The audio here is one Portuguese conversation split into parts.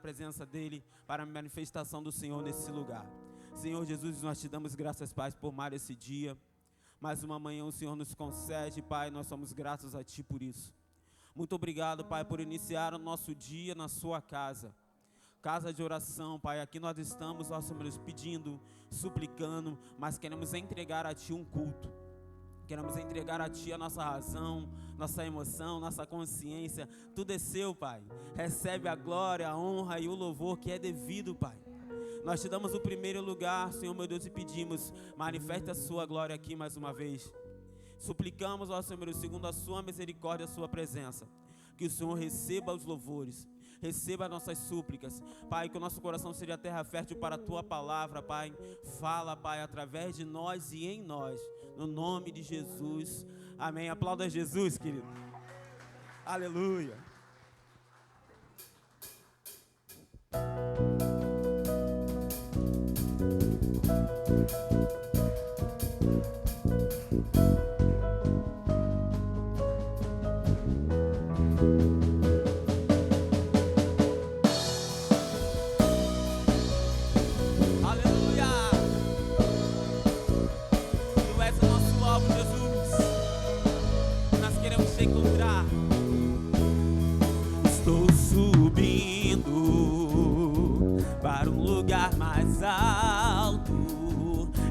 presença dele, para a manifestação do Senhor nesse lugar. Senhor Jesus, nós te damos graças, Pai, por mais esse dia. Mais uma manhã o Senhor nos concede, Pai, nós somos gratos a Ti por isso. Muito obrigado, Pai, por iniciar o nosso dia na sua casa. Casa de oração, Pai, aqui nós estamos, ó Senhor, pedindo, suplicando, mas queremos entregar a Ti um culto. Queremos entregar a Ti a nossa razão, nossa emoção, nossa consciência. Tudo é seu, Pai. Recebe a glória, a honra e o louvor que é devido, Pai. Nós te damos o primeiro lugar, Senhor meu Deus, e pedimos, manifesta a sua glória aqui mais uma vez. Suplicamos, ó Senhor, segundo a sua misericórdia, a sua presença. Que o Senhor receba os louvores, receba as nossas súplicas. Pai, que o nosso coração seja terra fértil para a Tua palavra, Pai. Fala, Pai, através de nós e em nós. No nome de Jesus. Amém. Aplauda Jesus, querido. Aleluia. Estou subindo para um lugar mais alto.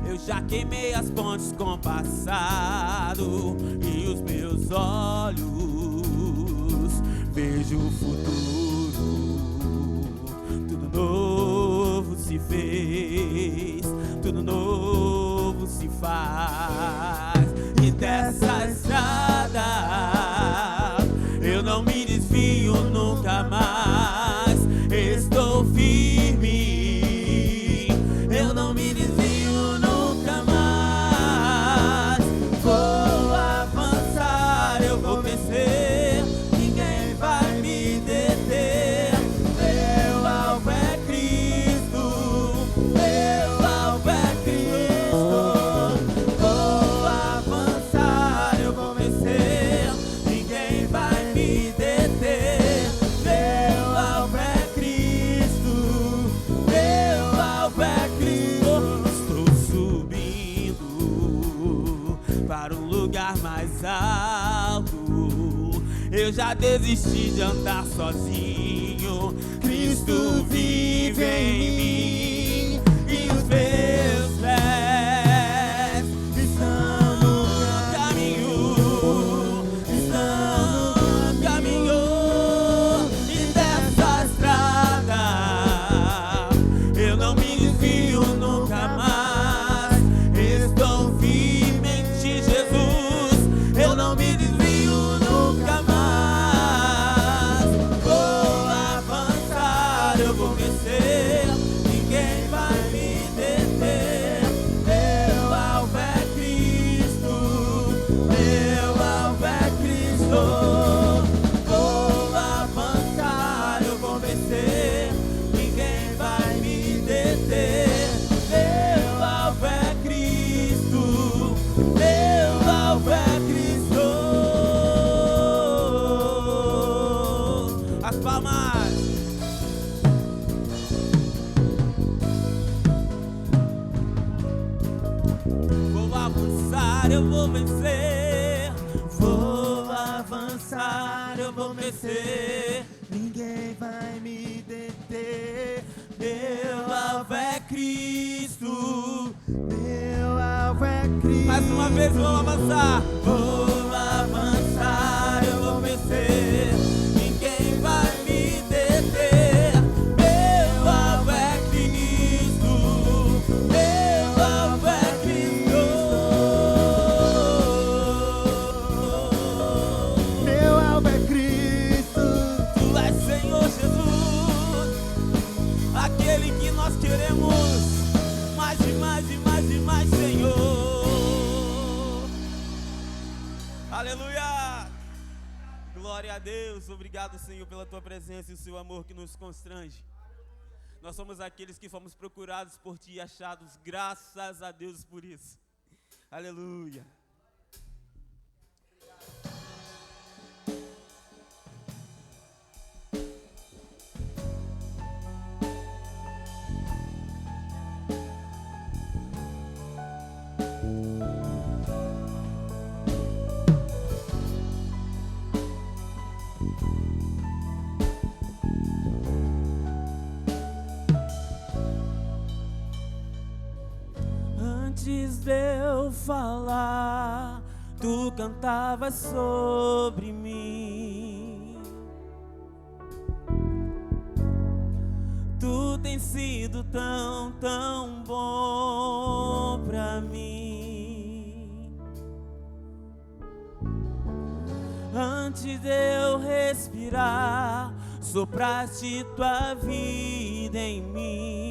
Eu já queimei as pontes com o passado e os meus olhos vejo o futuro. Tudo novo se fez, tudo novo se faz. E dessa estrada eu não me desvio nunca mais. Estou firme, eu não me desvio nunca mais. Vou avançar, eu vou vencer, ninguém vai me deter. Meu alvo é Cristo, meu alvo é Cristo. Vou avançar, eu vou vencer, ninguém vai me deter. Meu alvo é Cristo, meu alvo é Cristo. Estou subindo para um lugar mais alto. Eu já desisti de andar sozinho. Cristo vive em mim e os meus pés estão no caminho, estão no caminho. E dessa estrada eu não me desvio nunca mais. Estou firme em Ti, Jesus, eu não me desvio nunca mais. Vou avançar, eu vou vencer, ninguém vai me deter. Meu alvo é Cristo, meu alvo é Cristo. Vou avançar, eu vou vencer, ninguém vai me deter. Meu alvo é Cristo, meu alvo é Cristo. As palmas. Vou avançar, eu vou vencer. Vou avançar, eu vou vencer, ninguém vai me deter. Meu alvo é Cristo, meu alvo é Cristo. Mais uma vez, vou avançar. Vou avançar, eu vou vencer, ninguém vai me deter. Meu alvo é Cristo, meu alvo é Cristo. Meu alvo é Cristo. Tu és Senhor Jesus, aquele que nós queremos mais e mais e mais e mais, Senhor. Aleluia! Glória a Deus. Obrigado, Senhor, pela Tua presença e o Seu amor que nos constrange. Nós somos aqueles que fomos procurados por Ti e achados. Graças a Deus por isso. Aleluia. Antes de eu falar, tu cantavas sobre mim. Tu tens sido tão, tão bom pra mim. Antes de eu respirar, sopraste tua vida em mim.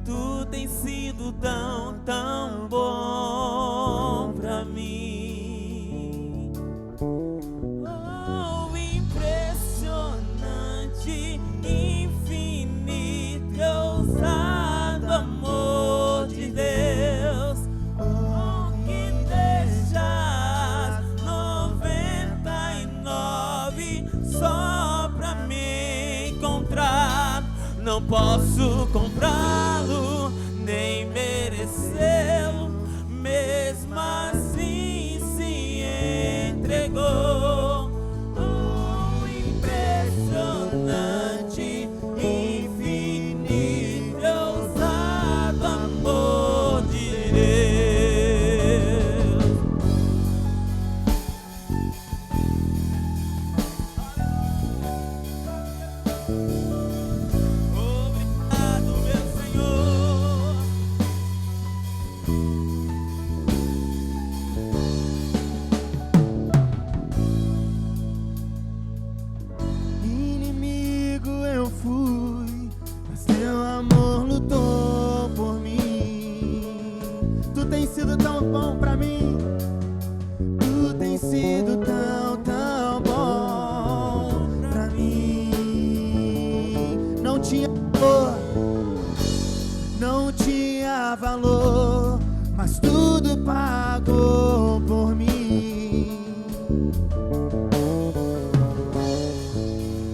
Tu tens sido tão, tão bom pra mim. Oh, impressionante, infinito e ousado amor de Deus. Oh, que deixas 99 só pra me encontrar. Não posso comprá-lo, nem merecê-lo, mesmo assim se entregou. Oh, impressionante, infinito e ousado amor de Deus. Obrigado, meu Senhor. Inimigo eu fui, mas teu amor lutou por mim. Tu tens sido tão bom pra mim. Tu tens sido tão, tão bom pra mim. Não tinha valor, não tinha valor, mas tudo pagou por mim.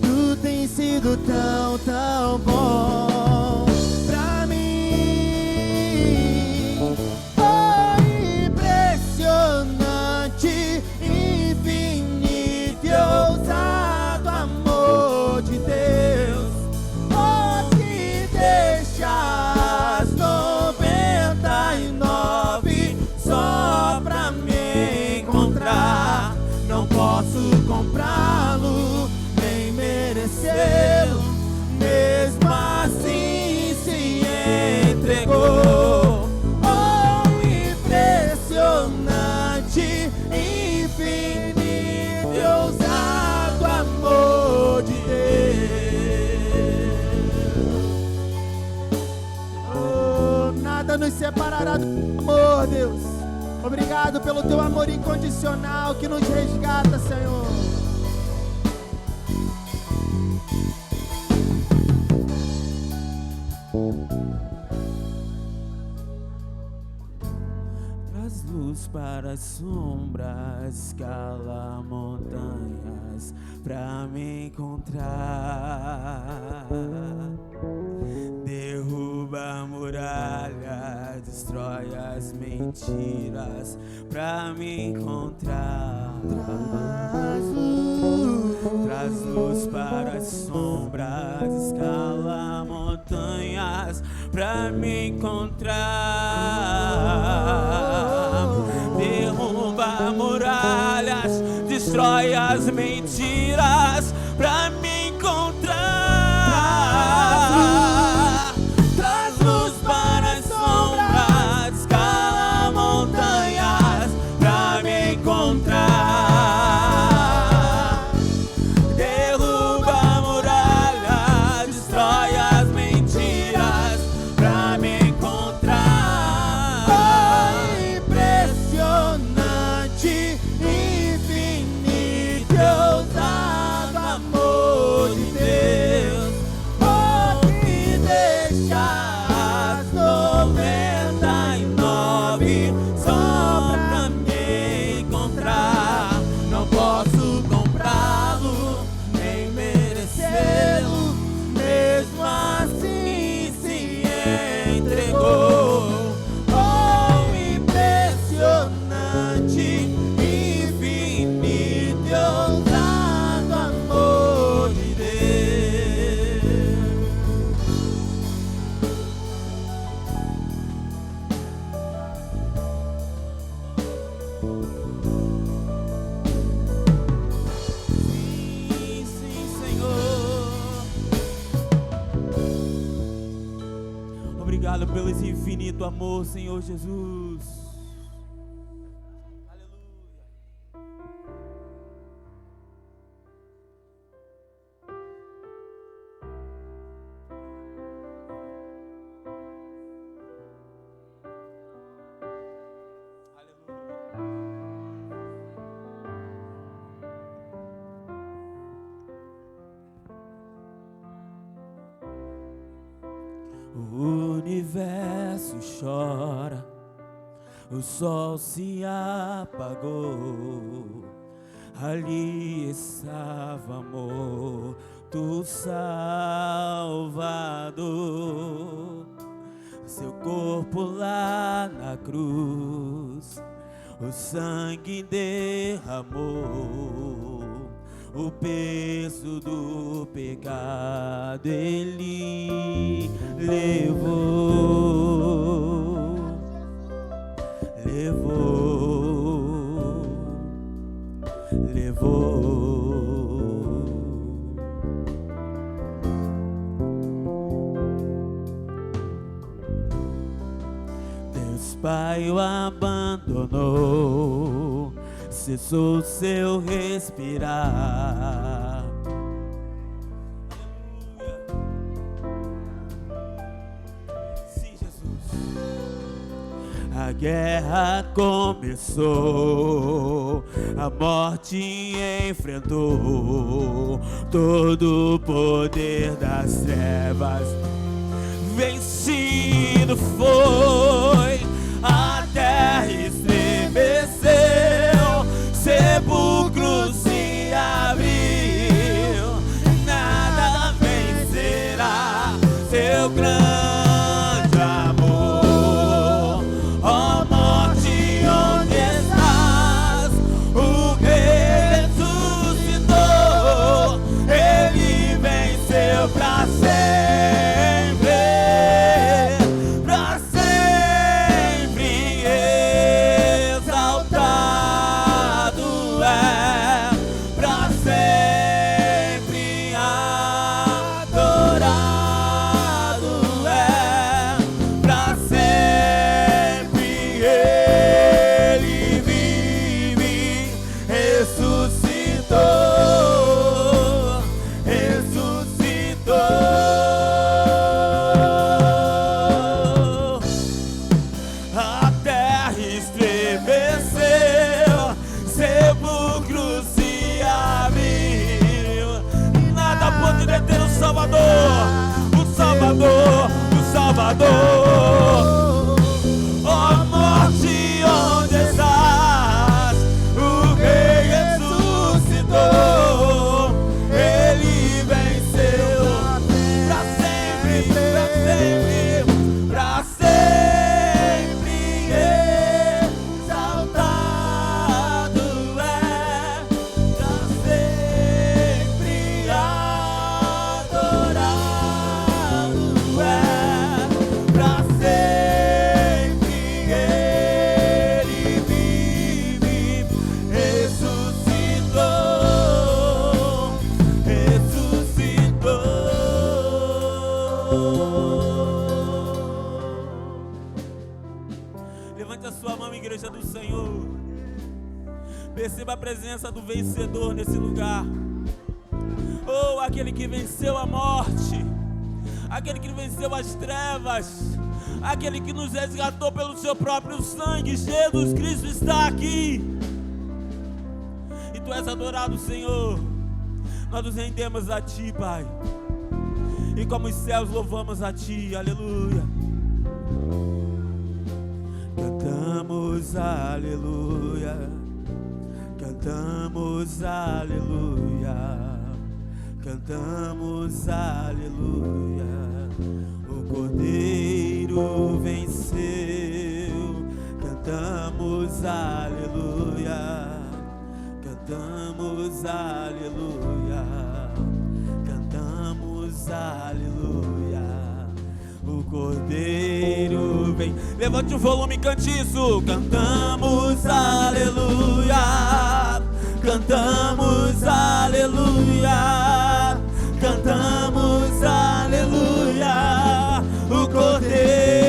Tu tens sido tão, tão bom pra mim. Oh, impressionante, infinito e ousado amor de Deus. Oh, que deixas 99 só pra me encontrar. Não posso comprá-lo, nem merecê-lo, mesmo assim se entregou. Oh, impressionante, infinito e ousado amor de Deus. Oh, nada nos separará do teu amor, Deus. Obrigado pelo teu amor incondicional que nos resgata, Senhor. Traz luz para as sombras, cala montanhas pra me encontrar. Derruba muralhas, destrói as mentiras pra me encontrar. Traz luz para as sombras, escala montanhas pra me encontrar. Derruba muralhas, destrói as mentiras pra me encontrar. Traz luz para as sombras, escala montanhas pra me encontrar. Derruba muralhas, destrói as mentiras pra me encontrar. Oh, impressionante, infinito e ousado amor de Deus. Obrigado pelo esse infinito amor, Senhor Jesus. O universo chora, o sol se apagou, ali estava amor do Salvador. Seu corpo lá na cruz, o sangue derramou, o peso do pecado Ele levou, levou, levou. Deus Pai o abandonou, cessou seu respirar. Sim, Jesus. A guerra começou, a morte enfrentou, todo o poder das trevas vencido foi. A terra estremeceu, sepulcro se abriu, nada vencerá seu grande amor. Ó morte, onde estás? O Rei ressuscitou, Ele venceu pra sempre. Salvador, ó morte, onde estás? O Rei ressuscitou, Ele venceu pra sempre, pra sempre, pra sempre. Exaltado é, pra sempre adorado é. Levante a sua mão, igreja do Senhor. Perceba a presença do vencedor nesse lugar. Oh, aquele que venceu a morte, aquele que venceu as trevas, aquele que nos resgatou pelo seu próprio sangue. Jesus Cristo está aqui. E Tu és adorado, Senhor. Nós nos rendemos a Ti, Pai. E como os céus louvamos a Ti, aleluia. Cantamos aleluia, cantamos aleluia, cantamos aleluia. O Cordeiro venceu, cantamos aleluia, cantamos aleluia, cantamos aleluia. O Cordeiro vem. Levante o volume e cante isso. Cantamos aleluia, cantamos aleluia, cantamos aleluia. O Cordeiro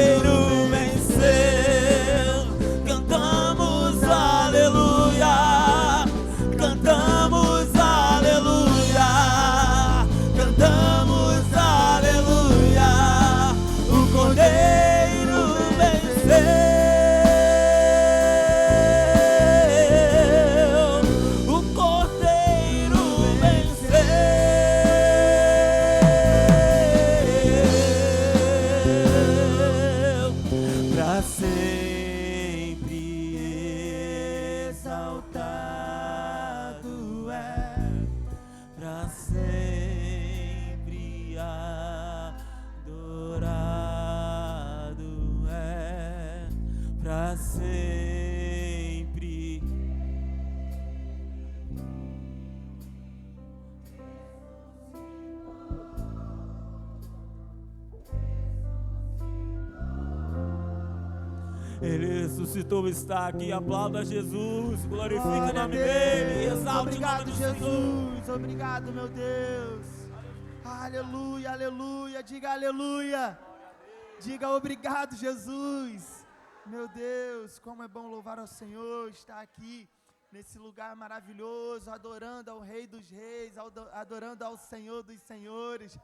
Ele ressuscitou, está aqui. Aplauda Jesus, glorifique o Glória a nome Deus. dele, exalte o nome Obrigado, do Senhor. Jesus. Obrigado, meu Deus. Aleluia, aleluia. Diga aleluia. Diga obrigado, Jesus. Meu Deus, como é bom louvar ao Senhor, estar aqui nesse lugar maravilhoso, adorando ao Rei dos Reis, adorando ao Senhor dos Senhores.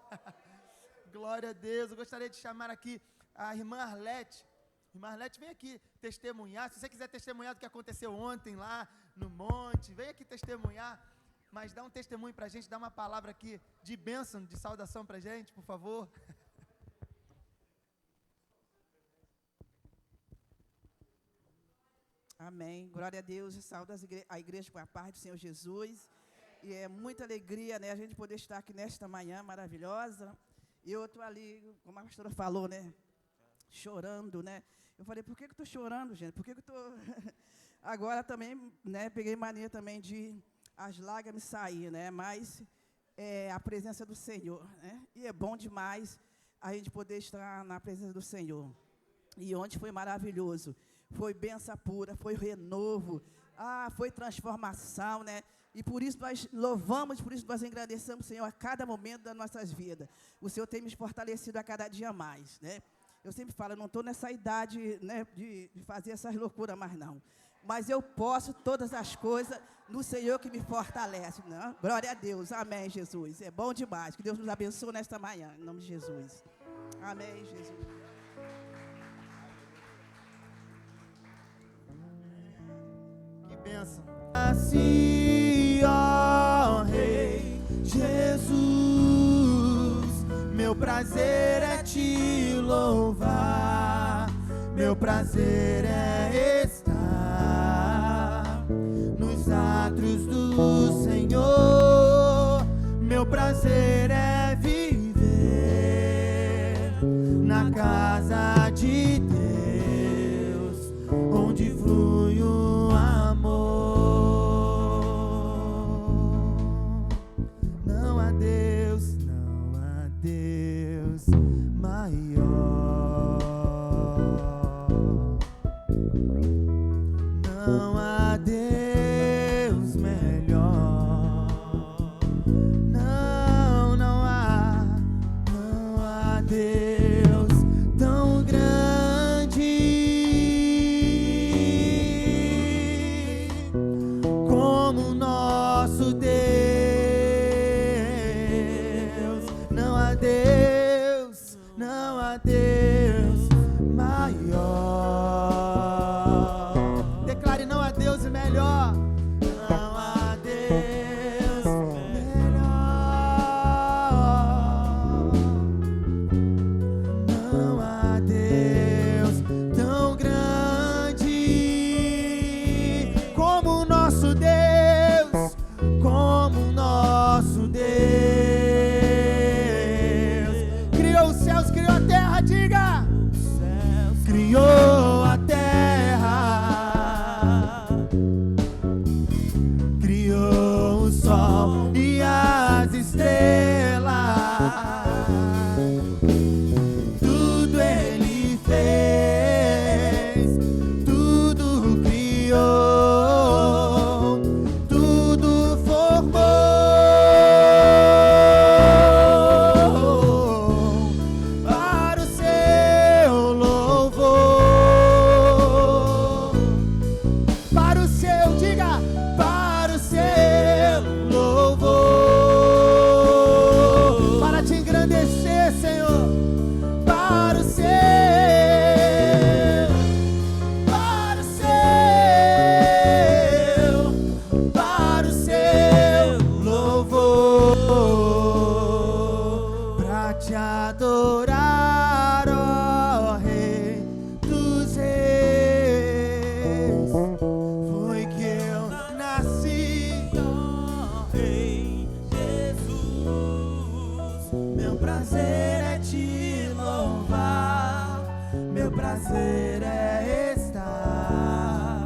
Glória a Deus. Eu gostaria de chamar aqui a irmã Arlete. Irmã Arlete, vem aqui testemunhar. Se você quiser testemunhar do que aconteceu ontem lá no monte, vem aqui testemunhar. Mas dá um testemunho pra gente, dá uma palavra aqui de bênção, de saudação pra gente, por favor. Amém. Glória a Deus. Eu saúdo a igreja com a paz do Senhor Jesus. E é muita alegria, né, a gente poder estar aqui nesta manhã maravilhosa. E eu estou ali, como a pastora falou, né, chorando, né. Eu falei, por que eu estou chorando, gente? Por que eu estou... Agora também, né, peguei mania também de as lágrimas sair, né, mas a presença do Senhor, né. E é bom demais a gente poder estar na presença do Senhor. E ontem foi maravilhoso. Foi bênção pura, foi renovo, foi transformação, né? E por isso nós louvamos, por isso nós agradecemos, Senhor, a cada momento das nossas vidas. O Senhor tem me fortalecido a cada dia mais, né? Eu sempre falo, eu não estou nessa idade, né, de fazer essas loucuras mais não. Mas eu posso todas as coisas no Senhor que me fortalece, né? Glória a Deus, amém, Jesus. É bom demais, que Deus nos abençoe nesta manhã, em nome de Jesus. Amém, Jesus. Bênção. Assim, ó Rei Jesus, meu prazer é te louvar, meu prazer é estar nos átrios do Senhor, meu prazer é viver na casa de Deus, onde flui o não há Deus maior. Não há Deus melhor. Não há Deus tão grande como o nosso Deus. Não há Deus maior. Declare, não há Deus melhor. Não há Deus melhor. Não há Deus tão grande como o nosso Deus, como o nosso Deus. Criou os céus, criou a terra, diga! Criou a terra, criou o sol e as estrelas, tudo ele fez, tudo criou, tudo formou para o seu louvor, para o seu, diga, para o seu louvor, para te engrandecer, Senhor, para o seu louvor, pra te adorar, ó Rei dos Reis. Foi que eu nasci, ó Rei Jesus. Meu prazer é te louvar, meu prazer é estar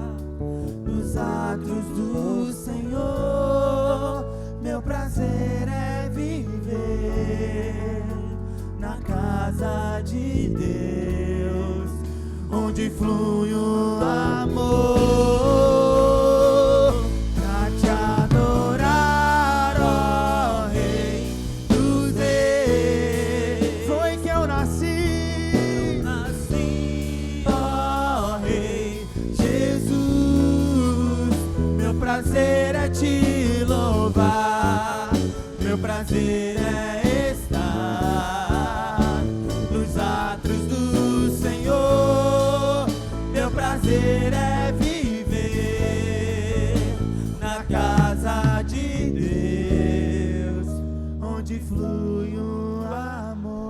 nos átrios do Senhor, meu prazer é viver na casa de Deus, onde onde flui um amor pra te adorar, ó Rei dos Reis. Foi que eu nasci, ó Rei Jesus. Meu prazer é te louvar, meu prazer é estar nos átrios do Senhor. Meu prazer é viver na casa de Deus, onde flui um amor.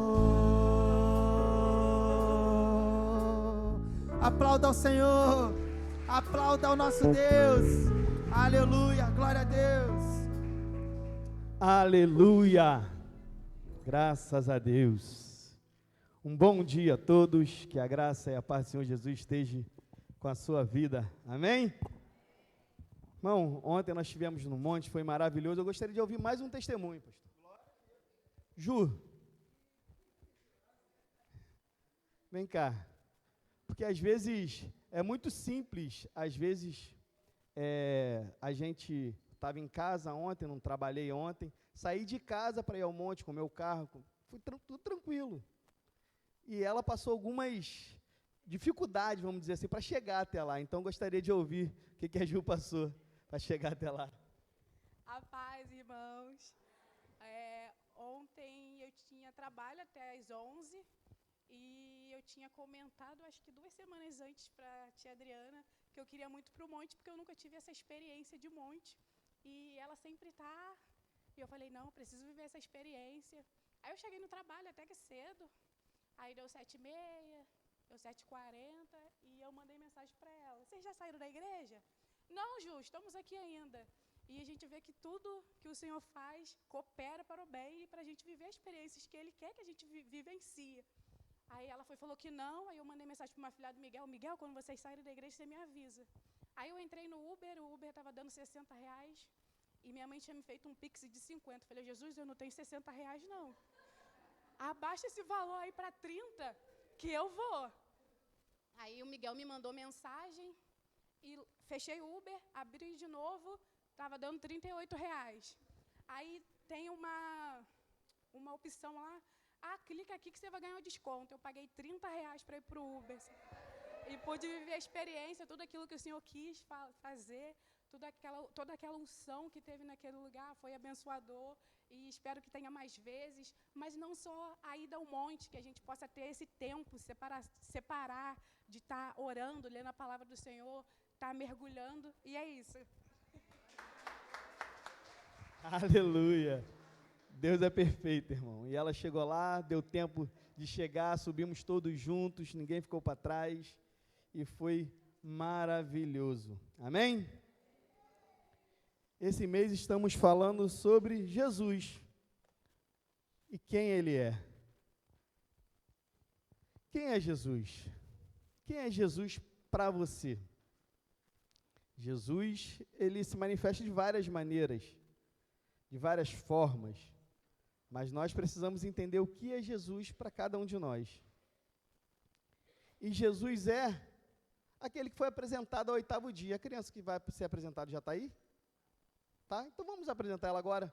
Aplauda ao Senhor, aplauda ao nosso Deus. Aleluia, glória a Deus. Aleluia! Graças a Deus. Um bom dia a todos, que a graça e a paz do Senhor Jesus esteja com a sua vida. Amém? Irmão, ontem nós estivemos no monte, foi maravilhoso. Eu gostaria de ouvir mais um testemunho, pastor. Ju, vem cá. Porque às vezes é muito simples, às vezes a gente estava em casa ontem, não trabalhei ontem, saí de casa para ir ao monte com o meu carro, fui tudo tranquilo. E ela passou algumas dificuldades, vamos dizer assim, para chegar até lá. Então, gostaria de ouvir o que a Ju passou para chegar até lá. A paz, irmãos. Ontem eu tinha trabalho até às 11 e eu tinha comentado, acho que 2 semanas antes para a tia Adriana, que eu queria muito para o monte, porque eu nunca tive essa experiência de monte. E ela sempre está. E eu falei, não, preciso viver essa experiência. Aí eu cheguei no trabalho até que cedo. Aí deu 7h30, deu 7h40 e eu mandei mensagem para ela. Vocês já saíram da igreja? Não, Ju, estamos aqui ainda. E a gente vê que tudo que o Senhor faz coopera para o bem e para a gente viver experiências que Ele quer que a gente vivencie. Aí ela falou que não, aí eu mandei mensagem para o meu afilhado Miguel. Miguel, quando vocês saírem da igreja, você me avisa. Aí eu entrei no Uber, o Uber estava dando R$60 e minha mãe tinha me feito um Pix de 50. Falei, Jesus, eu não tenho R$60 não. Abaixa esse valor aí para 30, que eu vou. Aí o Miguel me mandou mensagem e fechei o Uber, abri de novo, estava dando R$38. Aí tem uma opção lá, clica aqui que você vai ganhar o desconto. Eu paguei R$30 para ir para o Uber. E pude viver a experiência, tudo aquilo que o Senhor quis fazer, toda aquela unção que teve naquele lugar foi abençoador. E espero que tenha mais vezes, mas não só a ida ao monte, que a gente possa ter esse tempo, separar de estar orando, lendo a palavra do Senhor, estar mergulhando, e é isso. Aleluia! Deus é perfeito, irmão. E ela chegou lá, deu tempo de chegar, subimos todos juntos, ninguém ficou para trás, e foi maravilhoso. Amém? Esse mês estamos falando sobre Jesus e quem Ele é. Quem é Jesus? Quem é Jesus para você? Jesus, Ele se manifesta de várias maneiras, de várias formas, mas nós precisamos entender o que é Jesus para cada um de nós. E Jesus é aquele que foi apresentado ao 8º dia. A criança que vai ser apresentada já está aí? Tá? Então vamos apresentar ela agora.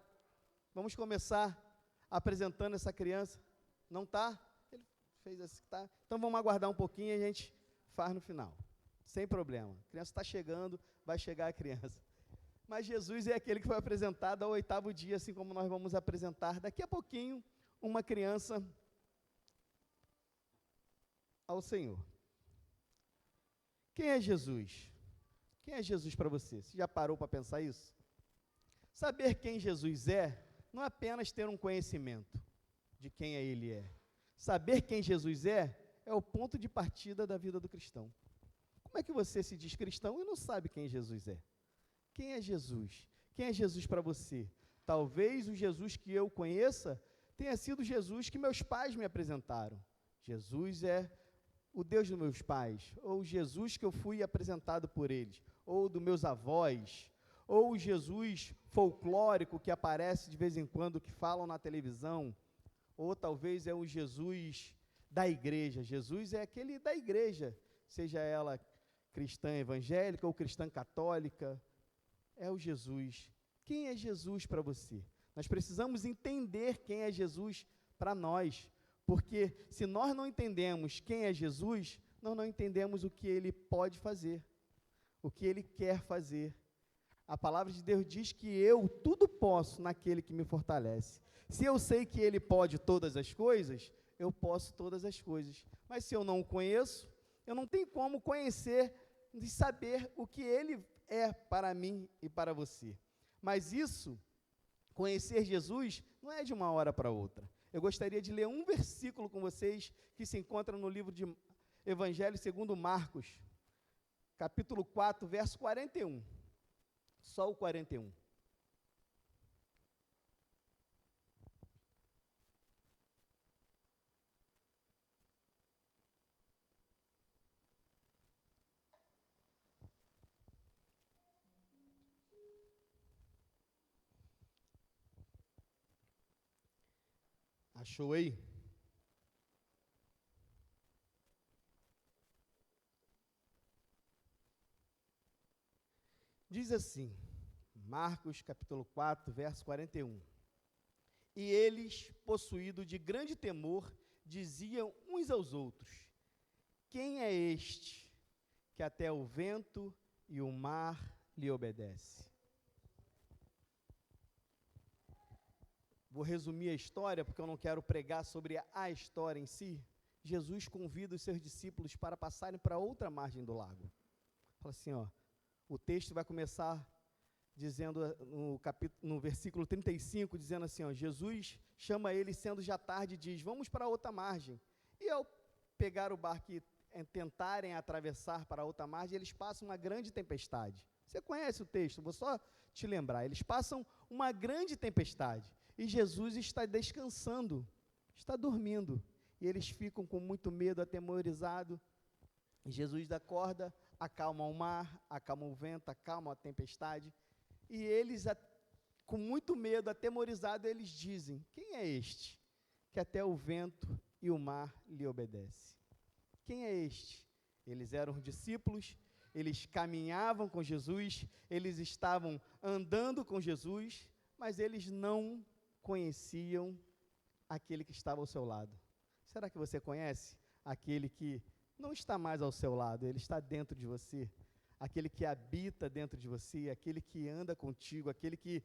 Vamos começar apresentando essa criança. Não está? Ele fez assim, tá? Então vamos aguardar um pouquinho e a gente faz no final. Sem problema. A criança está chegando, vai chegar a criança. Mas Jesus é aquele que foi apresentado ao 8º dia, assim como nós vamos apresentar daqui a pouquinho uma criança ao Senhor. Quem é Jesus? Quem é Jesus para você? Você já parou para pensar isso? Saber quem Jesus é, não é apenas ter um conhecimento de quem Ele é. Saber quem Jesus é o ponto de partida da vida do cristão. Como é que você se diz cristão e não sabe quem Jesus é? Quem é Jesus? Quem é Jesus para você? Talvez o Jesus que eu conheça tenha sido o Jesus que meus pais me apresentaram. Jesus é o Deus dos meus pais, ou Jesus que eu fui apresentado por eles, ou dos meus avós, ou o Jesus folclórico que aparece de vez em quando, que falam na televisão, ou talvez é o Jesus da igreja. Jesus é aquele da igreja. seja ela cristã evangélica ou cristã católica, é o Jesus. Quem é Jesus para você? Nós precisamos entender quem é Jesus para nós, porque se nós não entendemos quem é Jesus, nós não entendemos o que Ele pode fazer, o que Ele quer fazer. A palavra de Deus diz que eu tudo posso naquele que me fortalece. Se eu sei que Ele pode todas as coisas, eu posso todas as coisas. Mas se eu não o conheço, eu não tenho como conhecer e saber o que Ele é para mim e para você. Mas isso, conhecer Jesus, não é de uma hora para outra. Eu gostaria de ler um versículo com vocês que se encontra no livro de Evangelho segundo Marcos, capítulo 4, verso 41. Só o 41. Achou aí? Diz assim, Marcos capítulo 4, verso 41. E eles, possuídos de grande temor, diziam uns aos outros: quem é este que até o vento e o mar lhe obedece? Vou resumir a história, porque eu não quero pregar sobre a história em si. Jesus convida os seus discípulos para passarem para outra margem do lago. Fala assim, ó, o texto vai começar dizendo, no versículo 35, dizendo assim, ó, Jesus chama eles, sendo já tarde, e diz, vamos para outra margem. E ao pegar o barco e tentarem atravessar para outra margem, eles passam uma grande tempestade. Você conhece o texto, vou só te lembrar. Eles passam uma grande tempestade. E Jesus está descansando, está dormindo. E eles ficam com muito medo, atemorizados. E Jesus acorda, acalma o mar, acalma o vento, acalma a tempestade. E eles, com muito medo, atemorizados, eles dizem, quem é este que até o vento e o mar lhe obedece? Quem é este? Eles eram discípulos, eles caminhavam com Jesus, eles estavam andando com Jesus, mas eles não conheciam aquele que estava ao seu lado. Será que você conhece aquele que não está mais ao seu lado, ele está dentro de você? Aquele que habita dentro de você, aquele que anda contigo, aquele que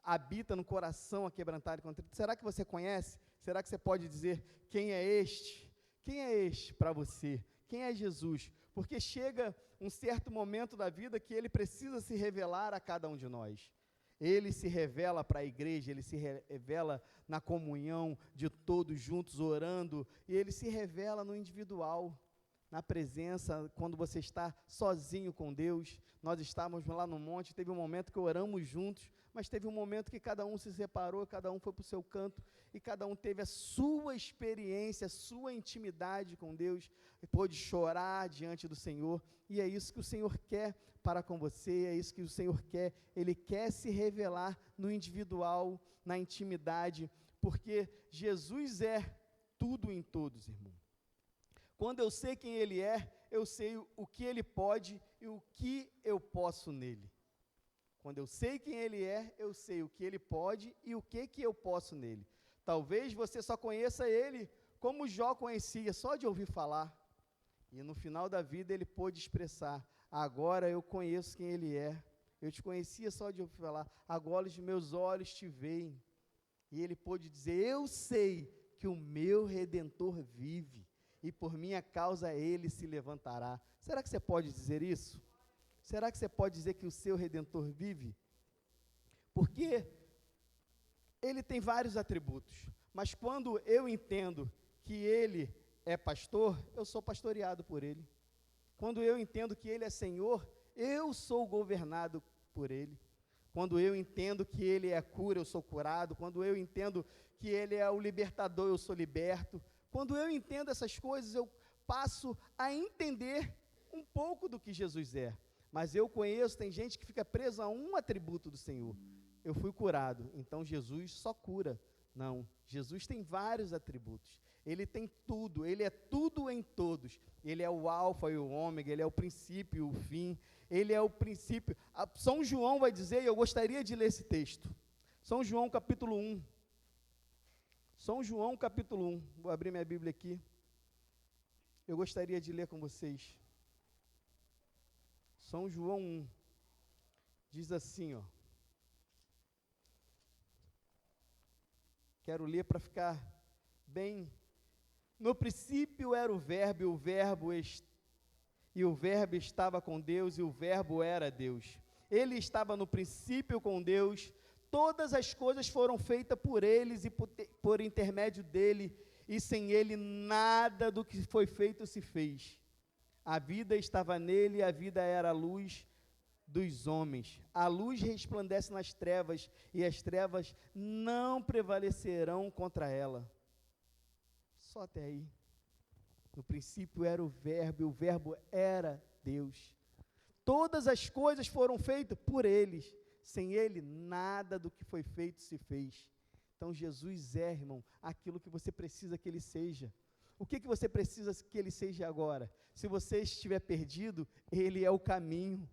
habita no coração aquebrantado e contrito. Será que você conhece? Será que você pode dizer quem é este? Quem é este para você? Quem é Jesus? Porque chega um certo momento da vida que ele precisa se revelar a cada um de nós. Ele se revela para a igreja, ele se revela na comunhão de todos juntos orando, e ele se revela no individual, na presença, quando você está sozinho com Deus. Nós estávamos lá no monte, teve um momento que oramos juntos, mas teve um momento que cada um se separou, cada um foi para o seu canto, e cada um teve a sua experiência, a sua intimidade com Deus, e pôde chorar diante do Senhor, e é isso que o Senhor quer para com você, é isso que o Senhor quer. Ele quer se revelar no individual, na intimidade, porque Jesus é tudo em todos, irmão. Quando eu sei quem Ele é, eu sei o que Ele pode e o que eu posso nele. Quando eu sei quem Ele é, eu sei o que Ele pode e o que eu posso nele. Talvez você só conheça Ele como Jó conhecia, só de ouvir falar. E no final da vida ele pôde expressar, agora eu conheço quem Ele é. Eu te conhecia só de ouvir falar, agora os meus olhos te veem. E ele pôde dizer, eu sei que o meu Redentor vive, e por minha causa ele se levantará. Será que você pode dizer isso? Será que você pode dizer que o seu Redentor vive? Porque ele tem vários atributos, mas quando eu entendo que ele é pastor, eu sou pastoreado por ele. Quando eu entendo que ele é Senhor, eu sou governado por ele. Quando eu entendo que ele é a cura, eu sou curado. Quando eu entendo que ele é o libertador, eu sou liberto. Quando eu entendo essas coisas, eu passo a entender um pouco do que Jesus é. Mas eu conheço, tem gente que fica presa a um atributo do Senhor. Eu fui curado, então Jesus só cura. Não, Jesus tem vários atributos. Ele tem tudo, ele é tudo em todos. Ele é o alfa e o ômega, ele é o princípio e o fim, ele é o princípio. São João vai dizer, e eu gostaria de ler esse texto. São João capítulo 1. São João capítulo 1. Vou abrir minha Bíblia aqui. Eu gostaria de ler com vocês. São João 1. Diz assim, ó. Quero ler para ficar bem. No princípio era o Verbo, e o Verbo estava com Deus, e o Verbo era Deus. Ele estava no princípio com Deus. Todas as coisas foram feitas por eles e por intermédio dele, e sem ele nada do que foi feito se fez. A vida estava nele, e a vida era a luz dos homens. A luz resplandece nas trevas, e as trevas não prevalecerão contra ela. Só até aí. No princípio era o Verbo, e o Verbo era Deus. Todas as coisas foram feitas por eles. Sem ele, nada do que foi feito se fez. Então, Jesus é, irmão, aquilo que você precisa que ele seja. O que você precisa que ele seja agora? Se você estiver perdido, ele é o caminho.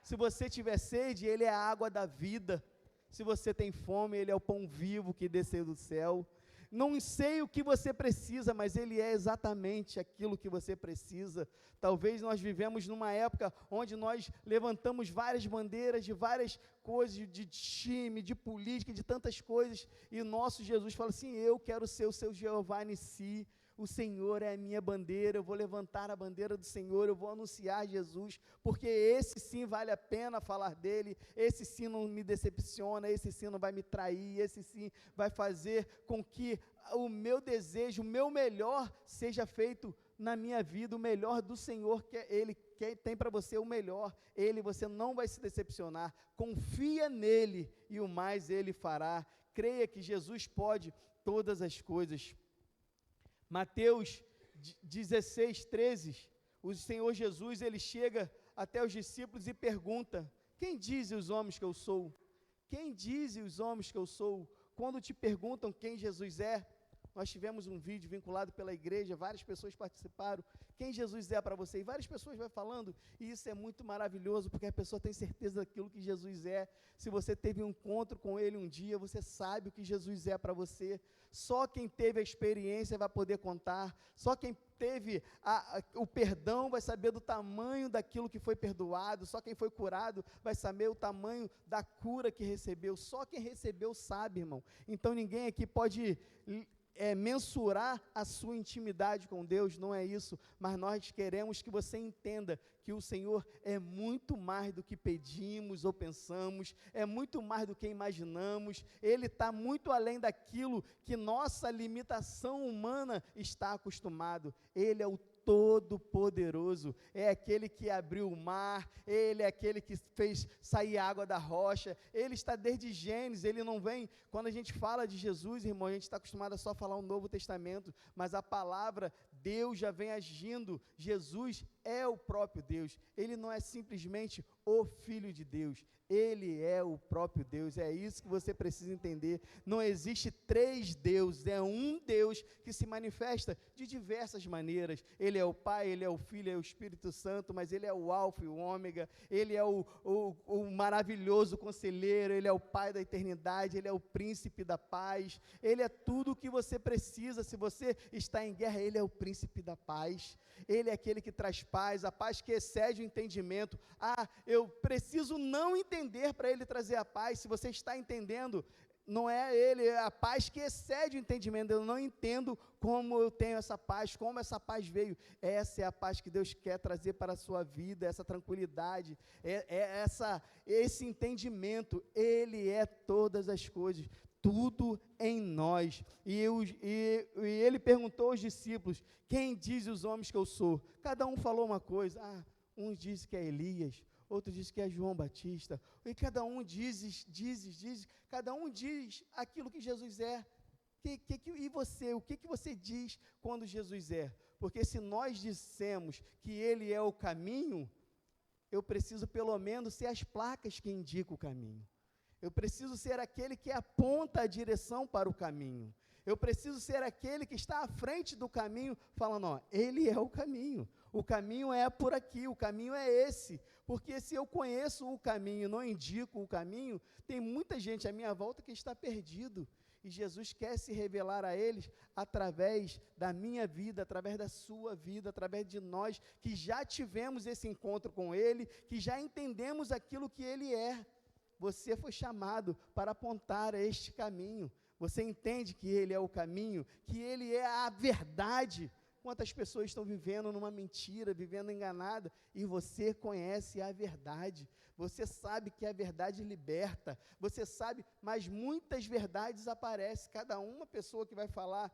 Se você tiver sede, ele é a água da vida. Se você tem fome, ele é o pão vivo que desceu do céu. Não sei o que você precisa, mas ele é exatamente aquilo que você precisa. Talvez nós vivemos numa época onde nós levantamos várias bandeiras de várias coisas, de time, de política, de tantas coisas, e nosso Jesus fala assim: eu quero ser o seu Jeová Nissi. O Senhor é a minha bandeira, eu vou levantar a bandeira do Senhor, eu vou anunciar Jesus, porque esse sim vale a pena falar dele, esse sim não me decepciona, esse sim não vai me trair, esse sim vai fazer com que o meu desejo, o meu melhor seja feito na minha vida, o melhor do Senhor, que ele tem para você o melhor, você não vai se decepcionar, confia nele e o mais ele fará, creia que Jesus pode todas as coisas. Mateus 16, 13, o Senhor Jesus, ele chega até os discípulos e pergunta: quem dizem os homens que eu sou? Quem dizem os homens que eu sou? Quando te perguntam quem Jesus é, nós tivemos um vídeo vinculado pela igreja, várias pessoas participaram, quem Jesus é para você, e várias pessoas vão falando, e isso é muito maravilhoso, porque a pessoa tem certeza daquilo que Jesus é. Se você teve um encontro com ele um dia, você sabe o que Jesus é para você. Só quem teve a experiência vai poder contar, só quem teve o perdão vai saber do tamanho daquilo que foi perdoado, só quem foi curado vai saber o tamanho da cura que recebeu, só quem recebeu sabe, irmão. Então ninguém aqui pode mensurar a sua intimidade com Deus, não é isso, mas nós queremos que você entenda que o Senhor é muito mais do que pedimos ou pensamos, é muito mais do que imaginamos, Ele está muito além daquilo que nossa limitação humana está acostumado. Ele é o Todo-Poderoso, é aquele que abriu o mar, ele é aquele que fez sair água da rocha, ele está desde Gênesis, ele não vem, quando a gente fala de Jesus, irmão, a gente está acostumado a só falar o Novo Testamento, mas a palavra, Deus já vem agindo, Jesus é o próprio Deus, ele não é simplesmente o Filho de Deus, ele é o próprio Deus, é isso que você precisa entender. Não existe três deuses, é um Deus que se manifesta de diversas maneiras. Ele é o Pai, ele é o Filho, ele é o Espírito Santo, mas ele é o Alfa e o Ômega, ele é o maravilhoso conselheiro, ele é o Pai da eternidade, ele é o príncipe da paz, ele é tudo o que você precisa. Se você está em guerra, ele é o príncipe da paz, ele é aquele que traz paz, a paz que excede o entendimento. Eu preciso não entender para ele trazer a paz. Se você está entendendo, não é ele, é a paz que excede o entendimento. Eu não entendo como eu tenho essa paz, como essa paz veio. Essa é a paz que Deus quer trazer para a sua vida, essa tranquilidade, esse entendimento. Ele é todas as coisas, tudo em nós. E ele perguntou aos discípulos: quem diz os homens que eu sou? Cada um falou uma coisa. Uns dizem que é Elias, outro diz que é João Batista, e cada um diz, cada um diz aquilo que Jesus é. E você, o que você diz quando Jesus é? Porque se nós dissemos que ele é o caminho, eu preciso pelo menos ser as placas que indicam o caminho. Eu preciso ser aquele que aponta a direção para o caminho. Eu preciso ser aquele que está à frente do caminho, falando, ó, ele é o caminho é por aqui, o caminho é esse, porque se eu conheço o caminho, não indico o caminho, tem muita gente à minha volta que está perdido, e Jesus quer se revelar a eles através da minha vida, através da sua vida, através de nós, que já tivemos esse encontro com Ele, que já entendemos aquilo que Ele é. Você foi chamado para apontar este caminho. Você entende que Ele é o caminho, que Ele é a verdade. Quantas pessoas estão vivendo numa mentira, vivendo enganada, e você conhece a verdade. Você sabe que a verdade liberta. Você sabe, mas muitas verdades aparecem. Cada uma pessoa que vai falar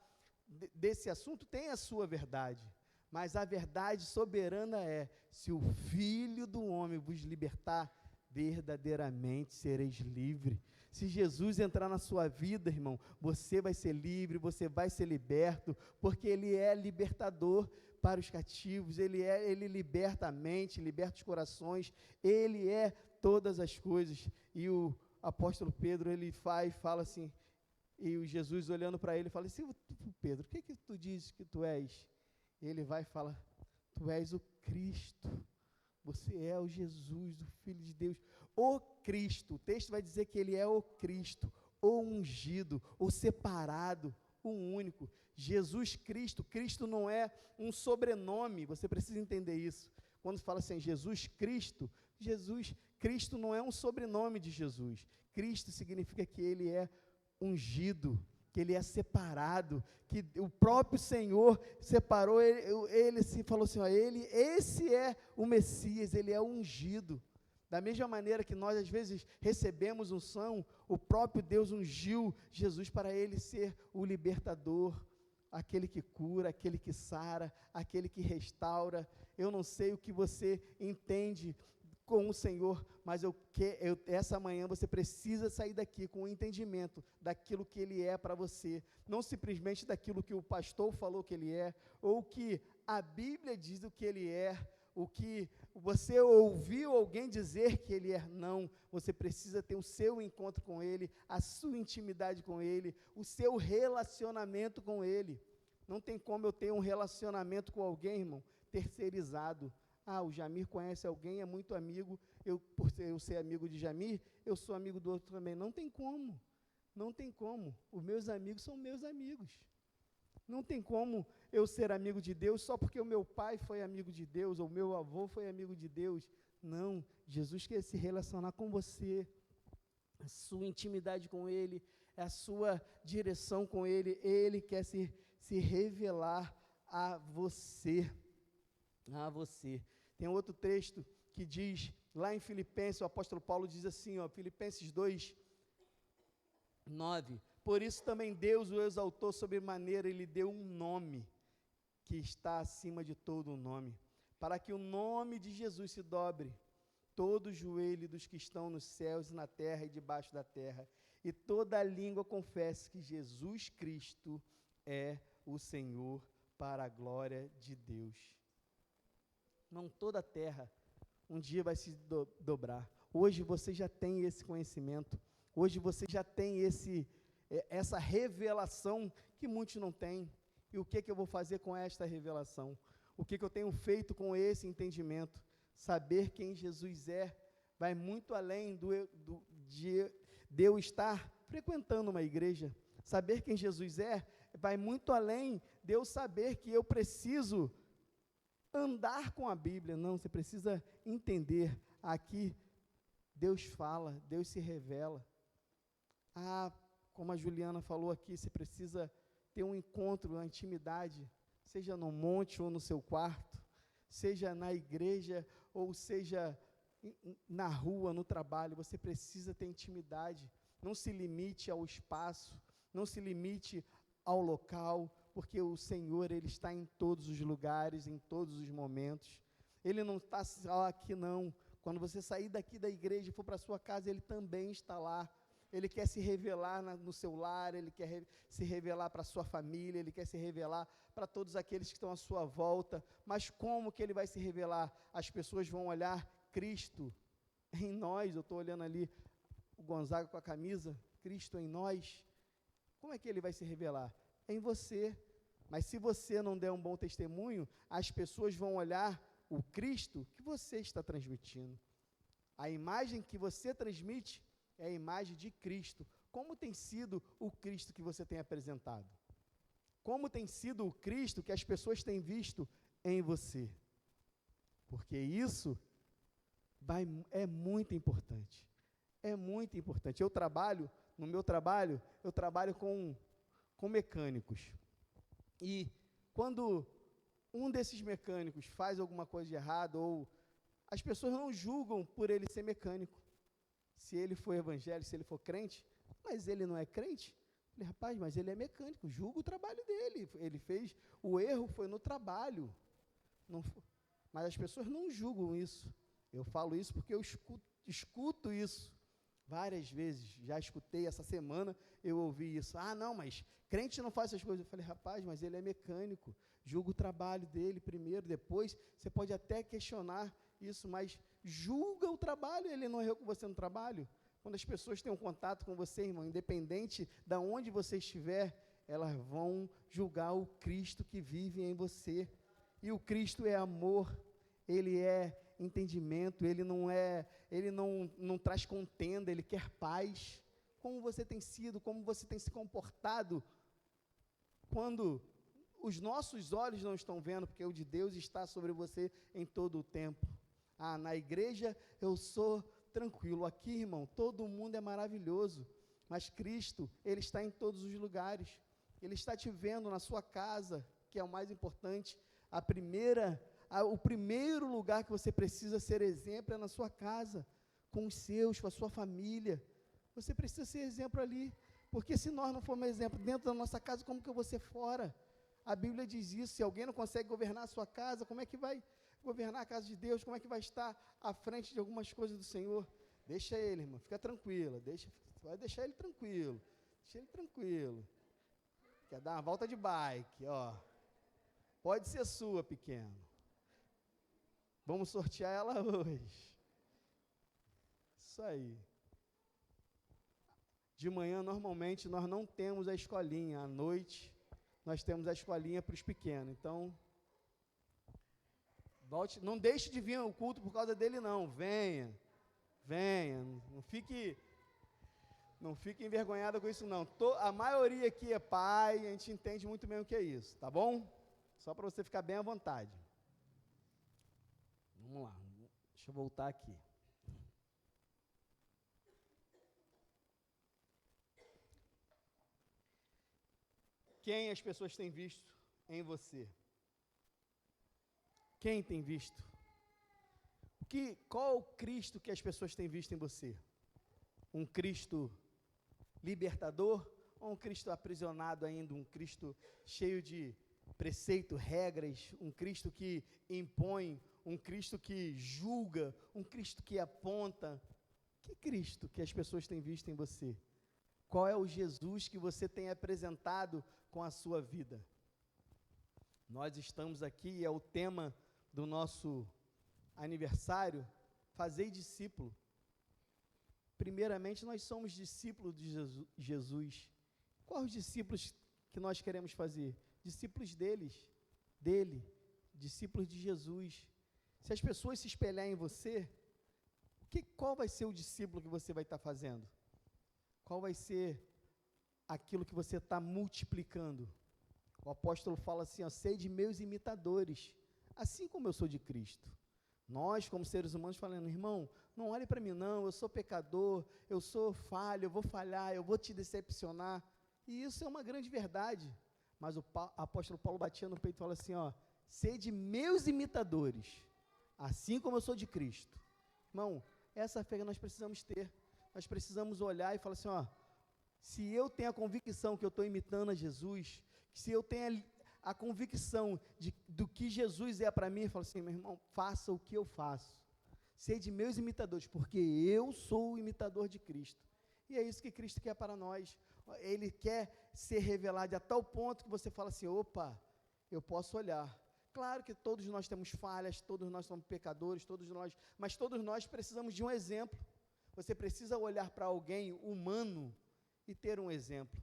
desse assunto tem a sua verdade. Mas a verdade soberana é: se o Filho do Homem vos libertar, verdadeiramente sereis livres. Se Jesus entrar na sua vida, irmão, você vai ser livre, você vai ser liberto, porque Ele é libertador para os cativos, Ele liberta a mente, liberta os corações, Ele é todas as coisas. E o apóstolo Pedro, ele fala assim, e o Jesus olhando para ele, fala assim, Pedro, o que tu dizes que tu és? Ele vai e fala, tu és o Cristo. Você é o Jesus, o Filho de Deus, o Cristo. O texto vai dizer que Ele é o Cristo, o ungido, o separado, o único. Jesus Cristo, Cristo não é um sobrenome, você precisa entender isso. Quando fala assim, Jesus Cristo não é um sobrenome de Jesus. Cristo significa que Ele é ungido, que Ele é separado, que o próprio Senhor separou, Ele se falou assim, ó, esse é o Messias, Ele é o ungido. Da mesma maneira que nós às vezes recebemos unção, o próprio Deus ungiu Jesus para Ele ser o libertador, aquele que cura, aquele que sara, aquele que restaura. Eu não sei o que você entende com o Senhor, mas essa manhã você precisa sair daqui com o entendimento daquilo que Ele é para você, não simplesmente daquilo que o pastor falou que Ele é, ou que a Bíblia diz o que Ele é, o que você ouviu alguém dizer que Ele é. Não, você precisa ter o seu encontro com Ele, a sua intimidade com Ele, o seu relacionamento com Ele. Não tem como eu ter um relacionamento com alguém, irmão, terceirizado. O Jamir conhece alguém, é muito amigo, por eu ser amigo de Jamir, eu sou amigo do outro também. Não tem como, não tem como. Os meus amigos são meus amigos. Não tem como eu ser amigo de Deus só porque o meu pai foi amigo de Deus, ou o meu avô foi amigo de Deus. Não, Jesus quer se relacionar com você, a sua intimidade com Ele, a sua direção com Ele, Ele quer se revelar a você. A você. Tem outro texto que diz, lá em Filipenses, o apóstolo Paulo diz assim, Filipenses 2, 9, por isso também Deus o exaltou sobremaneira, Ele deu um nome, que está acima de todo o nome, para que o nome de Jesus se dobre, todo o joelho dos que estão nos céus e na terra e debaixo da terra, e toda a língua confesse que Jesus Cristo é o Senhor, para a glória de Deus. Não toda a terra um dia vai se dobrar. Hoje você já tem esse conhecimento. Hoje você já tem essa revelação que muitos não têm. E o que eu vou fazer com esta revelação? O que eu tenho feito com esse entendimento? Saber quem Jesus é vai muito além de eu estar frequentando uma igreja. Saber quem Jesus é vai muito além de eu saber que eu preciso andar com a Bíblia. Não, você precisa entender, aqui Deus fala, Deus se revela. Como a Juliana falou aqui, você precisa ter um encontro, uma intimidade, seja no monte ou no seu quarto, seja na igreja ou seja na rua, no trabalho, você precisa ter intimidade. Não se limite ao espaço, não se limite ao local, porque o Senhor, Ele está em todos os lugares, em todos os momentos. Ele não está só aqui, não. Quando você sair daqui da igreja e for para a sua casa, Ele também está lá. Ele quer se revelar no seu lar, Ele quer se revelar para a sua família, Ele quer se revelar para todos aqueles que estão à sua volta. Mas como que Ele vai se revelar? As pessoas vão olhar Cristo em nós. Eu estou olhando ali o Gonzaga com a camisa, Cristo em nós, como é que ele vai se revelar? É em você. Mas se você não der um bom testemunho, as pessoas vão olhar o Cristo que você está transmitindo. A imagem que você transmite é a imagem de Cristo. Como tem sido o Cristo que você tem apresentado? Como tem sido o Cristo que as pessoas têm visto em você? Porque isso é muito importante. É muito importante. No meu trabalho, eu trabalho com mecânicos. E quando um desses mecânicos faz alguma coisa de errado, ou as pessoas não julgam por ele ser mecânico. Se ele for evangélico, se ele for crente, mas ele não é crente. Eu falei, rapaz, mas ele é mecânico, julga o trabalho dele. Ele fez, o erro foi no trabalho. Mas as pessoas não julgam isso. Eu falo isso porque eu escuto isso várias vezes. Já escutei essa semana, eu ouvi isso. Ah, não, mas crente não faz essas coisas. Eu falei, rapaz, mas ele é mecânico. Julga o trabalho dele primeiro, depois você pode até questionar isso, mas julga o trabalho. Ele não errou com você no trabalho? Quando as pessoas têm um contato com você, irmão, independente de onde você estiver, elas vão julgar o Cristo que vive em você. E o Cristo é amor, ele é entendimento, ele não traz contenda, ele quer paz. Como você tem sido, como você tem se comportado quando os nossos olhos não estão vendo, porque o de Deus está sobre você em todo o tempo. Ah, na igreja eu sou tranquilo, aqui, irmão, todo mundo é maravilhoso, mas Cristo, ele está em todos os lugares, ele está te vendo na sua casa, que é o mais importante. O primeiro lugar que você precisa ser exemplo é na sua casa, com os seus, com a sua família. Você precisa ser exemplo ali, porque se nós não formos exemplo dentro da nossa casa, como que eu vou ser fora? A Bíblia diz isso. Se alguém não consegue governar a sua casa, como é que vai governar a casa de Deus? Como é que vai estar à frente de algumas coisas do Senhor? Deixa ele, irmão, fica tranquila, vai deixar ele tranquilo, deixa ele tranquilo. Quer dar uma volta de bike, ó. Pode ser sua, pequeno. Vamos sortear ela hoje. Isso aí. De manhã, normalmente, nós não temos a escolinha. À noite, nós temos a escolinha para os pequenos. Então, volte, não deixe de vir ao culto por causa dele, não. Venha. Não fique envergonhada com isso, não. A maioria aqui é pai, a gente entende muito bem o que é isso, tá bom? Só para você ficar bem à vontade. Vamos lá, deixa eu voltar aqui. Quem as pessoas têm visto em você? Quem tem visto? Qual o Cristo que as pessoas têm visto em você? Um Cristo libertador ou um Cristo aprisionado ainda, um Cristo cheio de preceito, regras, um Cristo que impõe, um Cristo que julga, um Cristo que aponta? Que Cristo que as pessoas têm visto em você? Qual é o Jesus que você tem apresentado com a sua vida? Nós estamos aqui, é o tema do nosso aniversário, fazer discípulo. Primeiramente, nós somos discípulos de Jesus. Quais os discípulos que nós queremos fazer? Discípulos dele, discípulos de Jesus. Se as pessoas se espelharem em você, qual vai ser o discípulo que você vai estar fazendo? Qual vai ser aquilo que você está multiplicando? O apóstolo fala assim, ó, sede meus imitadores, assim como eu sou de Cristo. Nós, como seres humanos, falando, irmão, não olhe para mim não, eu sou pecador, eu sou falho, eu vou falhar, eu vou te decepcionar. E isso é uma grande verdade. Mas o apóstolo Paulo batia no peito e fala assim, ó, sede meus imitadores, assim como eu sou de Cristo. Irmão, essa fé que nós precisamos ter. Nós precisamos olhar e falar assim, ó, se eu tenho a convicção que eu estou imitando a Jesus, se eu tenho a convicção do que Jesus é para mim, eu falo assim, meu irmão, faça o que eu faço. Sede meus imitadores, porque eu sou o imitador de Cristo. E é isso que Cristo quer para nós. Ele quer ser revelado a tal ponto que você fala assim, opa, eu posso olhar. Claro que todos nós temos falhas, todos nós somos pecadores, mas todos nós precisamos de um exemplo. Você precisa olhar para alguém humano e ter um exemplo.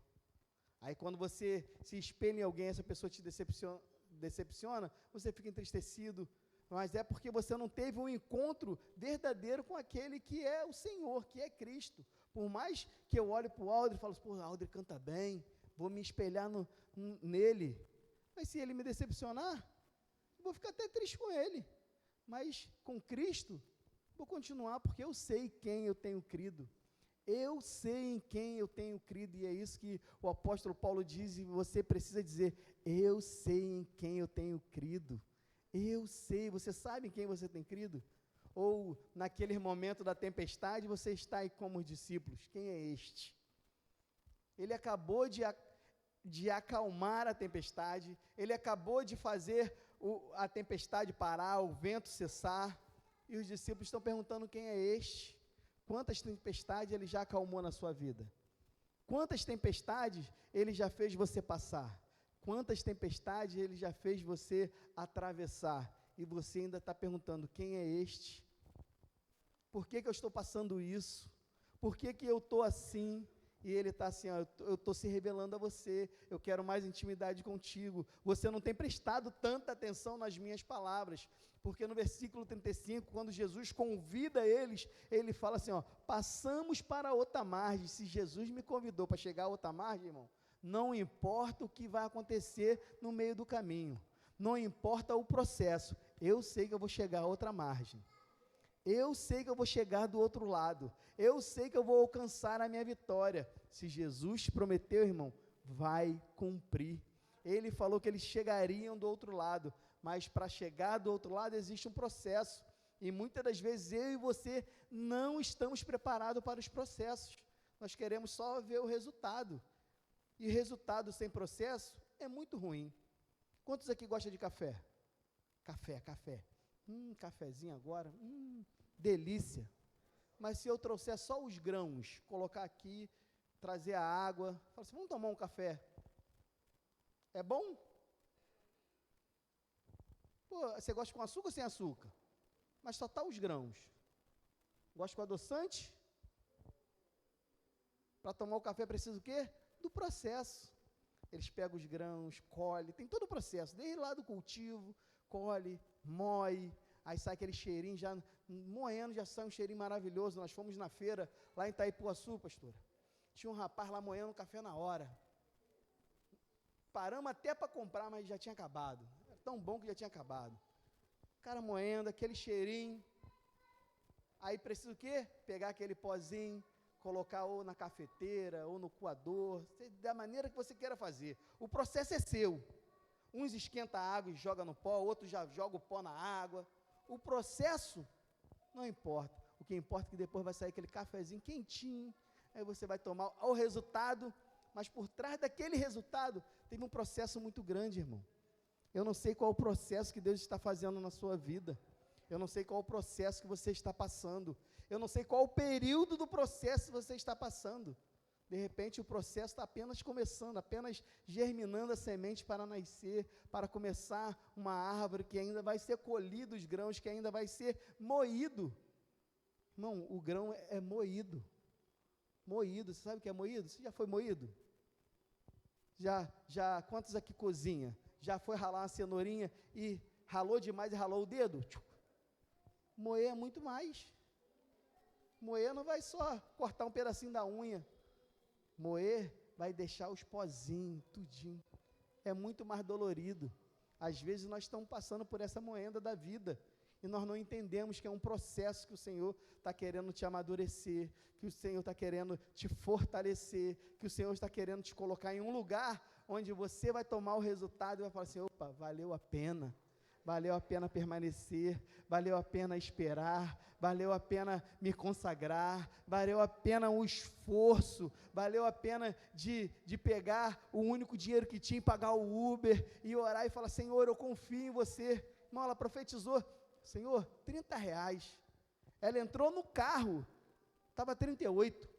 Aí quando você se espelha em alguém, essa pessoa te decepciona, você fica entristecido, mas é porque você não teve um encontro verdadeiro com aquele que é o Senhor, que é Cristo. Por mais que eu olhe para o Aldre e falo, pô, o Aldre canta bem, vou me espelhar nele, mas se ele me decepcionar, eu vou ficar até triste com ele, mas com Cristo, vou continuar, porque eu sei quem eu tenho crido. Eu sei em quem eu tenho crido, e é isso que o apóstolo Paulo diz, e você precisa dizer, eu sei em quem eu tenho crido. Eu sei, você sabe em quem você tem crido? Ou naquele momento da tempestade, você está aí como os discípulos, quem é este? Ele acabou de acalmar a tempestade, ele acabou de fazer a tempestade parar, o vento cessar, e os discípulos estão perguntando quem é este? Quantas tempestades ele já acalmou na sua vida? Quantas tempestades ele já fez você passar? Quantas tempestades ele já fez você atravessar? E você ainda está perguntando, quem é este? Por que eu estou passando isso? Por que eu estou assim? E ele está assim, ó, eu estou se revelando a você, eu quero mais intimidade contigo. Você não tem prestado tanta atenção nas minhas palavras, porque no versículo 35, quando Jesus convida eles, ele fala assim, ó, passamos para outra margem. Se Jesus me convidou para chegar a outra margem, irmão, não importa o que vai acontecer no meio do caminho, não importa o processo, eu sei que eu vou chegar a outra margem. Eu sei que eu vou chegar do outro lado, eu sei que eu vou alcançar a minha vitória. Se Jesus prometeu, irmão, vai cumprir. Ele falou que eles chegariam do outro lado, mas para chegar do outro lado existe um processo, e muitas das vezes eu e você não estamos preparados para os processos, nós queremos só ver o resultado, e resultado sem processo é muito ruim. Quantos aqui gostam de café? Café. Cafezinho agora, delícia. Mas se eu trouxer só os grãos, colocar aqui, trazer a água, falar assim, vamos tomar um café, é bom? Pô, você gosta com açúcar ou sem açúcar? Mas só tá os grãos. Gosta com adoçante? Para tomar o café precisa o quê? Do processo. Eles pegam os grãos, colhem, tem todo o processo, desde lá do cultivo, colhe, moe, aí sai aquele cheirinho, já moendo, já sai um cheirinho maravilhoso. Nós fomos na feira, lá em Itaipuaçu, pastora, tinha um rapaz lá moendo café na hora, paramos até para comprar, mas já tinha acabado, era tão bom que já tinha acabado, o cara moendo, aquele cheirinho, aí precisa o quê? Pegar aquele pozinho, colocar ou na cafeteira, ou no coador, da maneira que você queira fazer, o processo é seu. Uns esquenta a água e joga no pó, outros já jogam o pó na água. O processo não importa. O que importa é que depois vai sair aquele cafezinho quentinho, aí você vai tomar o resultado, mas por trás daquele resultado, teve um processo muito grande, irmão. Eu não sei qual é o processo que Deus está fazendo na sua vida. Eu não sei qual é o processo que você está passando. Eu não sei qual é o período do processo que você está passando. De repente o processo está apenas começando, apenas germinando a semente para nascer, para começar uma árvore que ainda vai ser colhido, os grãos que ainda vai ser moído. Irmão, o grão é moído. Moído, você sabe o que é moído? Você já foi moído? Quantos aqui cozinha? Já foi ralar uma cenourinha e ralou demais e ralou o dedo? Moer é muito mais. Moer não vai só cortar um pedacinho da unha. Moer vai deixar os pozinhos, tudinho. É muito mais dolorido. Às vezes nós estamos passando por essa moenda da vida e nós não entendemos que é um processo que o Senhor está querendo te amadurecer, que o Senhor está querendo te fortalecer, que o Senhor está querendo te colocar em um lugar onde você vai tomar o resultado e vai falar assim, opa, valeu a pena permanecer, valeu a pena esperar, valeu a pena me consagrar, valeu a pena o esforço, valeu a pena de pegar o único dinheiro que tinha e pagar o Uber e orar e falar, Senhor, eu confio em você. Irmão, ela profetizou, Senhor, R$30. Ela entrou no carro, estava 38.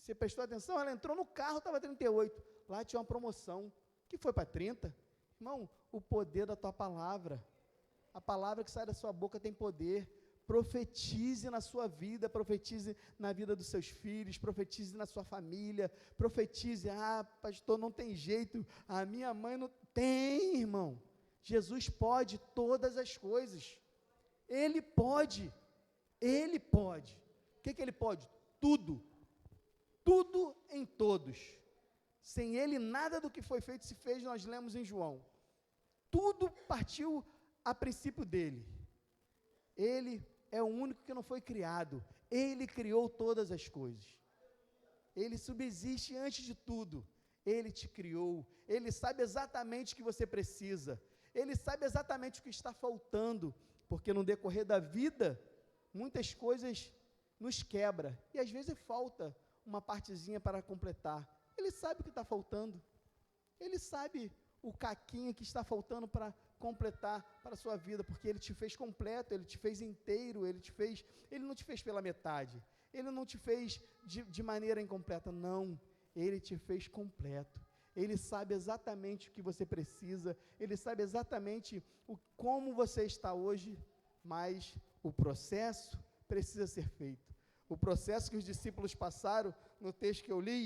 Você prestou atenção? Ela entrou no carro, estava 38. Lá tinha uma promoção, que foi para 30. Irmão, o poder da tua palavra, a palavra que sai da sua boca tem poder. Profetize na sua vida, profetize na vida dos seus filhos, profetize na sua família, profetize, pastor, não tem jeito, a minha mãe não tem, irmão. Jesus pode todas as coisas, Ele pode, o que Ele pode? Tudo em todos, sem Ele nada do que foi feito se fez, nós lemos em João, tudo partiu a princípio dEle, Ele é o único que não foi criado, Ele criou todas as coisas, Ele subsiste antes de tudo, Ele te criou, Ele sabe exatamente o que você precisa, Ele sabe exatamente o que está faltando, porque no decorrer da vida, muitas coisas nos quebra, e às vezes falta uma partezinha para completar, Ele sabe o que está faltando, Ele sabe o caquinho que está faltando para completar para a sua vida, porque Ele te fez completo, Ele te fez inteiro, Ele não te fez pela metade, Ele não te fez de maneira incompleta, não, Ele te fez completo, Ele sabe exatamente o que você precisa, Ele sabe exatamente como você está hoje, mas o processo precisa ser feito, o processo que os discípulos passaram, no texto que eu li,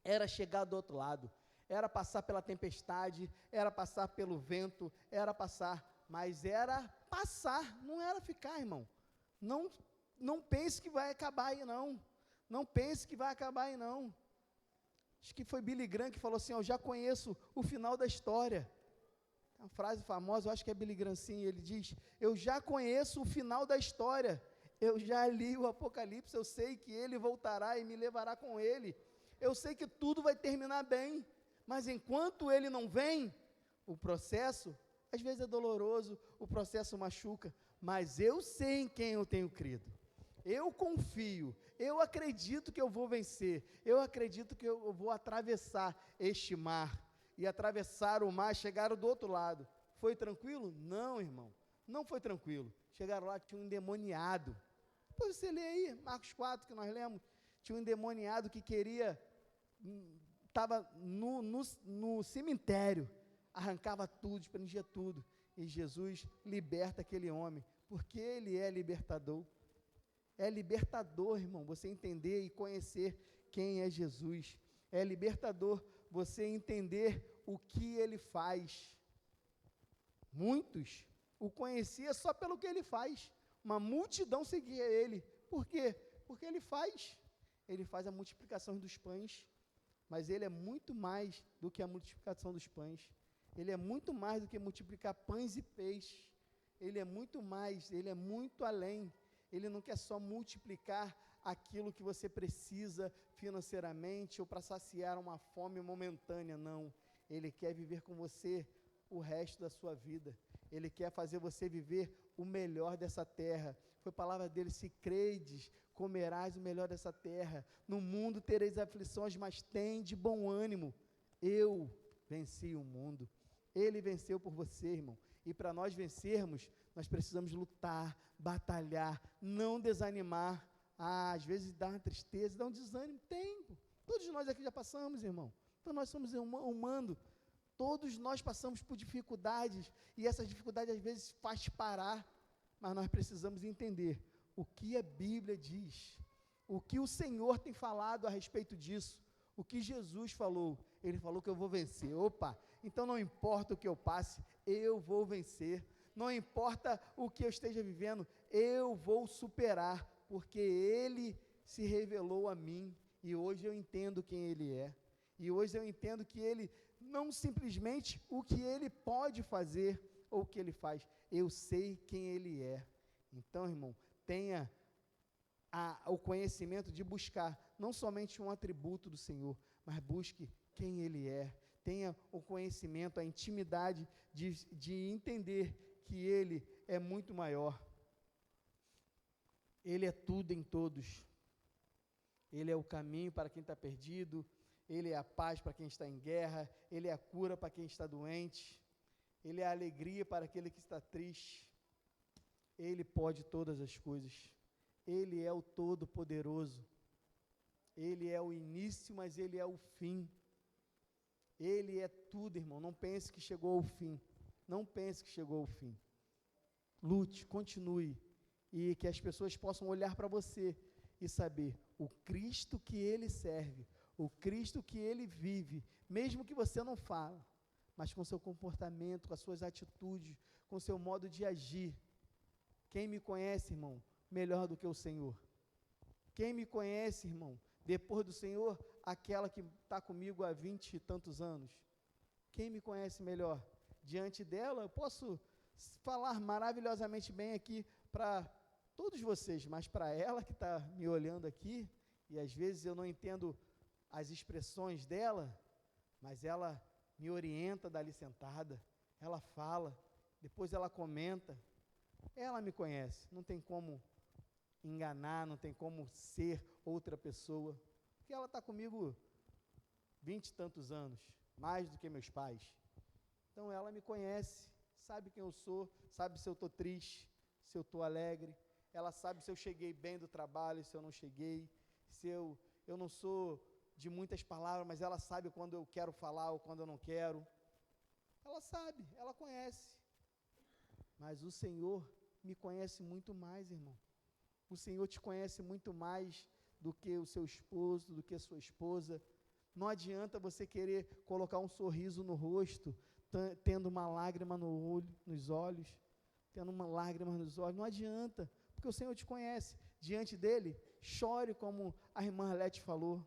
era chegar do outro lado, era passar pela tempestade, era passar pelo vento, mas era passar, não era ficar, irmão, não pense que vai acabar aí não pense que vai acabar aí não, acho que foi Billy Graham que falou assim, eu já conheço o final da história, uma frase famosa, eu acho que é Billy Graham sim, ele diz, eu já conheço o final da história, eu já li o Apocalipse, eu sei que Ele voltará e me levará com Ele, eu sei que tudo vai terminar bem, mas enquanto Ele não vem, o processo, às vezes é doloroso, o processo machuca, mas eu sei em quem eu tenho crido, eu confio, eu acredito que eu vou vencer, eu acredito que eu vou atravessar este mar, e atravessar o mar, chegaram do outro lado, foi tranquilo? Não, irmão, não foi tranquilo, chegaram lá, tinha um endemoniado, depois você lê aí, Marcos 4, que nós lemos, tinha um endemoniado que queria, estava no cemitério, arrancava tudo, prendia tudo, e Jesus liberta aquele homem, porque Ele é libertador, irmão, você entender e conhecer quem é Jesus, é libertador você entender o que Ele faz, muitos o conhecia só pelo que Ele faz, uma multidão seguia Ele, por quê? Porque Ele faz a multiplicação dos pães, mas Ele é muito mais do que a multiplicação dos pães, Ele é muito mais do que multiplicar pães e peixes, Ele é muito mais, Ele é muito além, Ele não quer só multiplicar aquilo que você precisa financeiramente, ou para saciar uma fome momentânea, não, Ele quer viver com você o resto da sua vida, Ele quer fazer você viver o melhor dessa terra, foi palavra dele, se credes, comerás o melhor dessa terra, no mundo tereis aflições, mas tem de bom ânimo, eu venci o mundo, Ele venceu por você, irmão, e para nós vencermos, nós precisamos lutar, batalhar, não desanimar, às vezes dá uma tristeza, dá um desânimo, todos nós aqui já passamos, irmão, então nós somos humanos, todos nós passamos por dificuldades, e essas dificuldades às vezes faz parar, mas nós precisamos entender o que a Bíblia diz, o que o Senhor tem falado a respeito disso, o que Jesus falou, Ele falou que eu vou vencer, então não importa o que eu passe, eu vou vencer, não importa o que eu esteja vivendo, eu vou superar, porque Ele se revelou a mim, e hoje eu entendo quem Ele é, e hoje eu entendo que Ele, não simplesmente o que Ele pode fazer, ou o que Ele faz, eu sei quem Ele é, então irmão, tenha o conhecimento de buscar, não somente um atributo do Senhor, mas busque quem Ele é, tenha o conhecimento, a intimidade de entender que Ele é muito maior, Ele é tudo em todos, Ele é o caminho para quem está perdido, Ele é a paz para quem está em guerra, Ele é a cura para quem está doente, Ele é a alegria para aquele que está triste, Ele pode todas as coisas, Ele é o Todo-Poderoso, Ele é o início, mas Ele é o fim, Ele é tudo, irmão, não pense que chegou ao fim, lute, continue, e que as pessoas possam olhar para você e saber o Cristo que ele serve, o Cristo que ele vive, mesmo que você não fale, mas com seu comportamento, com as suas atitudes, com seu modo de agir. Quem me conhece, irmão, melhor do que o Senhor? Quem me conhece, irmão, depois do Senhor, aquela que está comigo há 20 e tantos anos? Quem me conhece melhor? Diante dela, eu posso falar maravilhosamente bem aqui para todos vocês, mas para ela que está me olhando aqui, e às vezes eu não entendo as expressões dela, mas ela me orienta dali sentada, ela fala, depois ela comenta, ela me conhece, não tem como enganar, não tem como ser outra pessoa, porque ela está comigo 20 e tantos anos, mais do que meus pais. Então ela me conhece, sabe quem eu sou, sabe se eu estou triste, se eu estou alegre, ela sabe se eu cheguei bem do trabalho, se eu não cheguei, se eu não sou de muitas palavras, mas ela sabe quando eu quero falar ou quando eu não quero. Ela sabe, ela conhece. Mas o Senhor me conhece muito mais, irmão. O Senhor te conhece muito mais do que o seu esposo, do que a sua esposa. Não adianta você querer colocar um sorriso no rosto, tendo uma lágrima no olho, nos olhos, tendo uma lágrima nos olhos. Não adianta, porque o Senhor te conhece. Diante dele, chore, como a irmã Arlete falou.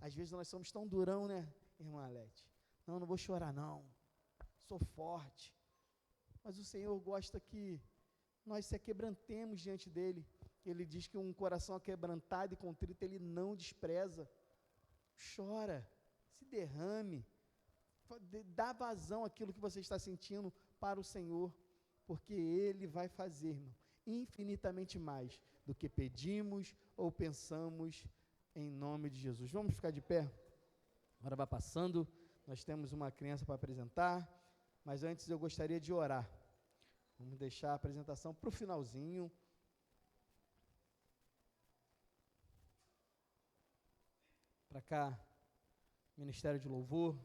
Às vezes nós somos tão durão, né, irmã Arlete? Não vou chorar não, sou forte. Mas o Senhor gosta que nós se aquebrantemos diante dele. Ele diz que um coração aquebrantado e contrito ele não despreza. Chora, se derrame, dá vazão àquilo que você está sentindo para o Senhor, porque ele vai fazer, irmão, infinitamente mais do que pedimos ou pensamos, em nome de Jesus. Vamos ficar de pé? Agora vai passando, nós temos uma criança para apresentar, mas antes eu gostaria de orar. Vamos deixar a apresentação para o finalzinho. Para cá, Ministério de Louvor,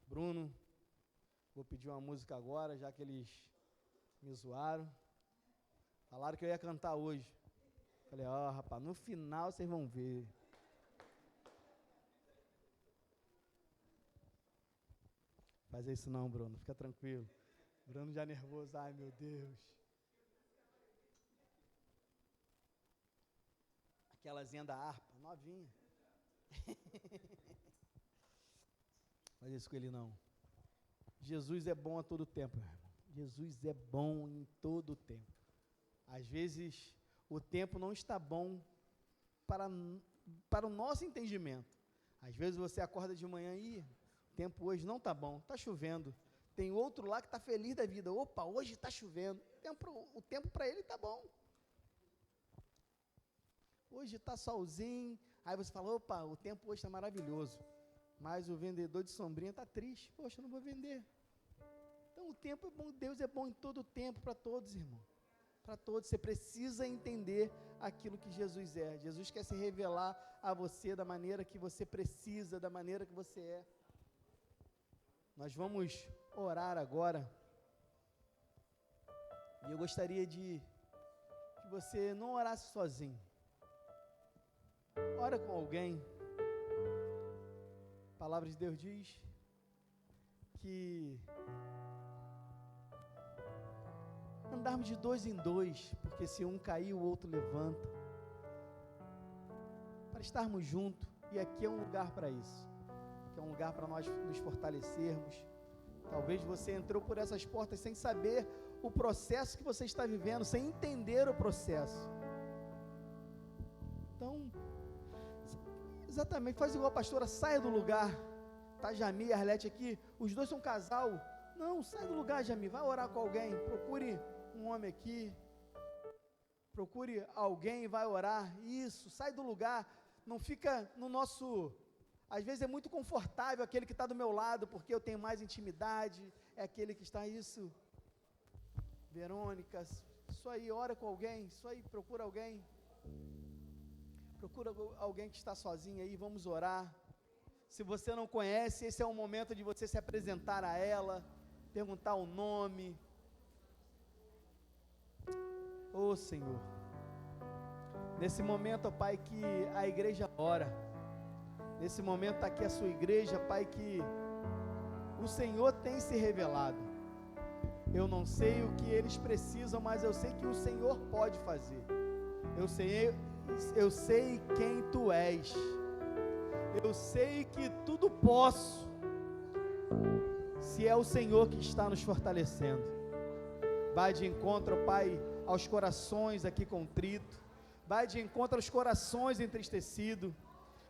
Bruno, vou pedir uma música agora, já que eles me zoaram. Falaram que eu ia cantar hoje. Falei, rapaz, no final vocês vão ver. Fazer isso não, Bruno, fica tranquilo. Bruno já nervoso, ai meu Deus. Aquelazinha da harpa, novinha. Faz isso com ele não. Jesus é bom a todo tempo, meu irmão. Jesus é bom em todo tempo. Às vezes o tempo não está bom para o nosso entendimento. Às vezes você acorda de manhã e o tempo hoje não está bom, está chovendo. Tem outro lá que está feliz da vida. Opa, hoje está chovendo. O tempo para ele está bom. Hoje está solzinho. Aí você fala, opa, o tempo hoje está maravilhoso. Mas o vendedor de sombrinha está triste. Poxa, eu não vou vender. Então o tempo é bom, Deus é bom em todo o tempo para todos, irmão. Para todos, você precisa entender aquilo que Jesus é. Jesus quer se revelar a você da maneira que você precisa, da maneira que você é. Nós vamos orar agora. E eu gostaria de que você não orasse sozinho. Ora com alguém. A palavra de Deus diz que andarmos de dois em dois, porque se um cair, o outro levanta. Para estarmos juntos, e aqui é um lugar para isso. Aqui é um lugar para nós nos fortalecermos. Talvez você entrou por essas portas sem saber o processo que você está vivendo, sem entender o processo. Então, exatamente, faz igual a pastora, saia do lugar. Tá Jami e Arlete aqui, os dois são um casal. Não, sai do lugar, Jami, vai orar com alguém. Procure um homem aqui. Procure alguém e vai orar. Isso, sai do lugar. Não fica no nosso... Às vezes é muito confortável aquele que está do meu lado, porque eu tenho mais intimidade. É aquele que está isso. Verônica, isso aí, ora com alguém. Isso aí, procura alguém. Procura alguém que está sozinho aí, vamos orar. Se você não conhece, esse é o momento de você se apresentar a ela, perguntar o nome. Ô Senhor, nesse momento, ó Pai, que a igreja ora, nesse momento aqui a sua igreja, Pai, que o Senhor tem se revelado. Eu não sei o que eles precisam, mas eu sei que o Senhor pode fazer. Eu sei quem Tu és. Eu sei que tudo posso, se é o Senhor que está nos fortalecendo. Vai de encontro, Pai, aos corações aqui contritos. Vai de encontro aos corações entristecidos.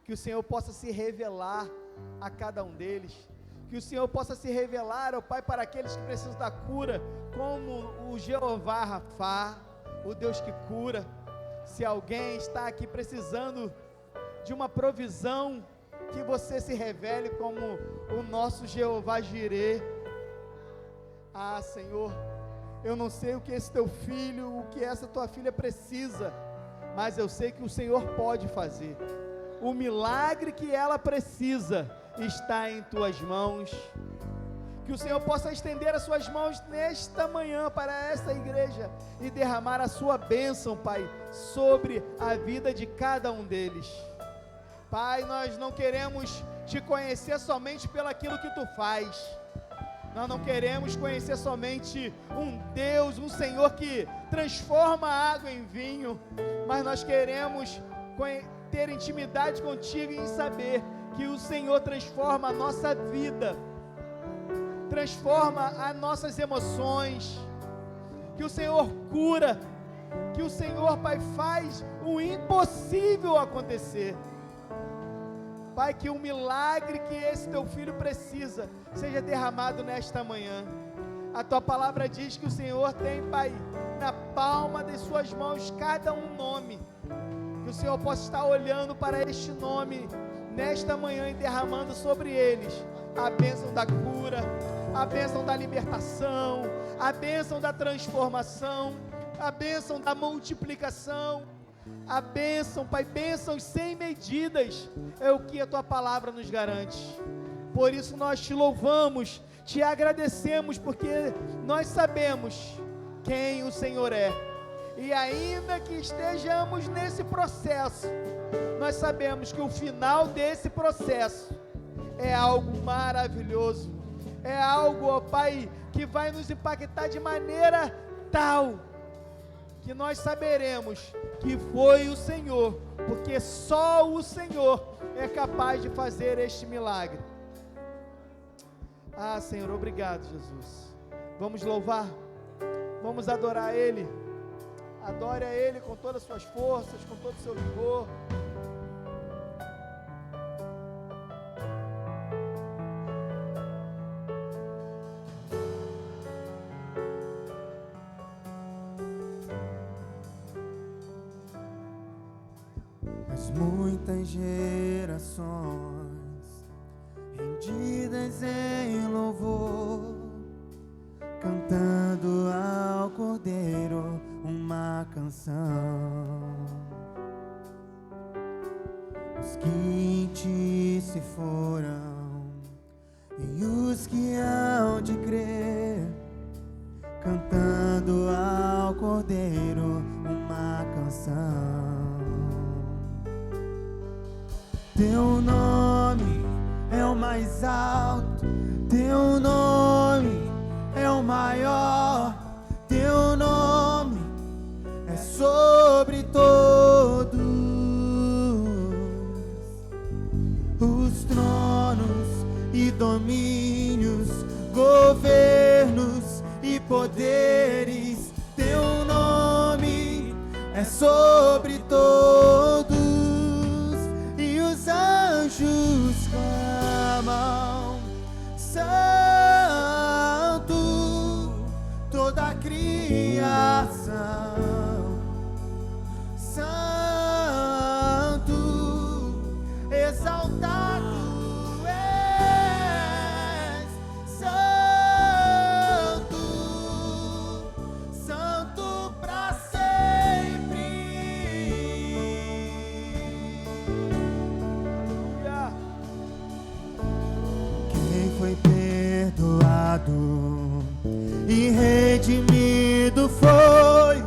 Que o Senhor possa se revelar a cada um deles. Que o Senhor possa se revelar, ó Pai, para aqueles que precisam da cura, como o Jeová Rafá, o Deus que cura. Se alguém está aqui precisando de uma provisão, que você se revele como o nosso Jeová Jirê. Ah, Senhor, eu não sei o que esse teu filho, o que essa tua filha precisa, mas eu sei que o Senhor pode fazer. O milagre que ela precisa está em tuas mãos. Que o Senhor possa estender as suas mãos nesta manhã para esta igreja e derramar a sua bênção, Pai, sobre a vida de cada um deles. Pai, nós não queremos Te conhecer somente pelo aquilo que Tu faz. Nós não queremos conhecer somente um Deus, um Senhor que transforma a água em vinho, mas nós queremos ter intimidade contigo e saber que o Senhor transforma a nossa vida, transforma as nossas emoções, que o Senhor cura, que o Senhor, Pai, faz o impossível acontecer. Pai, que o milagre que esse teu filho precisa seja derramado nesta manhã. A tua palavra diz que o Senhor tem, Pai, na palma de suas mãos cada um nome. Que o Senhor possa estar olhando para este nome nesta manhã e derramando sobre eles a bênção da cura, a bênção da libertação, a bênção da transformação, a bênção da multiplicação, a bênção, Pai, bênçãos sem medidas, é o que a Tua palavra nos garante. Por isso nós Te louvamos, Te agradecemos, porque nós sabemos quem o Senhor é. E ainda que estejamos nesse processo, nós sabemos que o final desse processo é algo maravilhoso, é algo, ó Pai, que vai nos impactar de maneira tal, que nós saberemos que foi o Senhor, porque só o Senhor é capaz de fazer este milagre. Ah, Senhor, obrigado, Jesus. Vamos louvar, vamos adorar Ele. Adore a Ele com todas as suas forças, com todo o seu vigor. Mas muitas gerações rendidas em louvor, cantando ao Cordeiro uma canção. Os que em Ti se foram e os que hão de crer, cantando ao Cordeiro uma canção. Teu nome é o mais alto, Teu nome é o maior, Teu nome é sobre todos os tronos e domínios, governos e poderes. Teu nome é sobre todos e os anjos clamam: Santo, toda a criação, Santo, exaltado és, Santo, Santo para sempre. Aleluia. Quem foi perdoado e redimido foi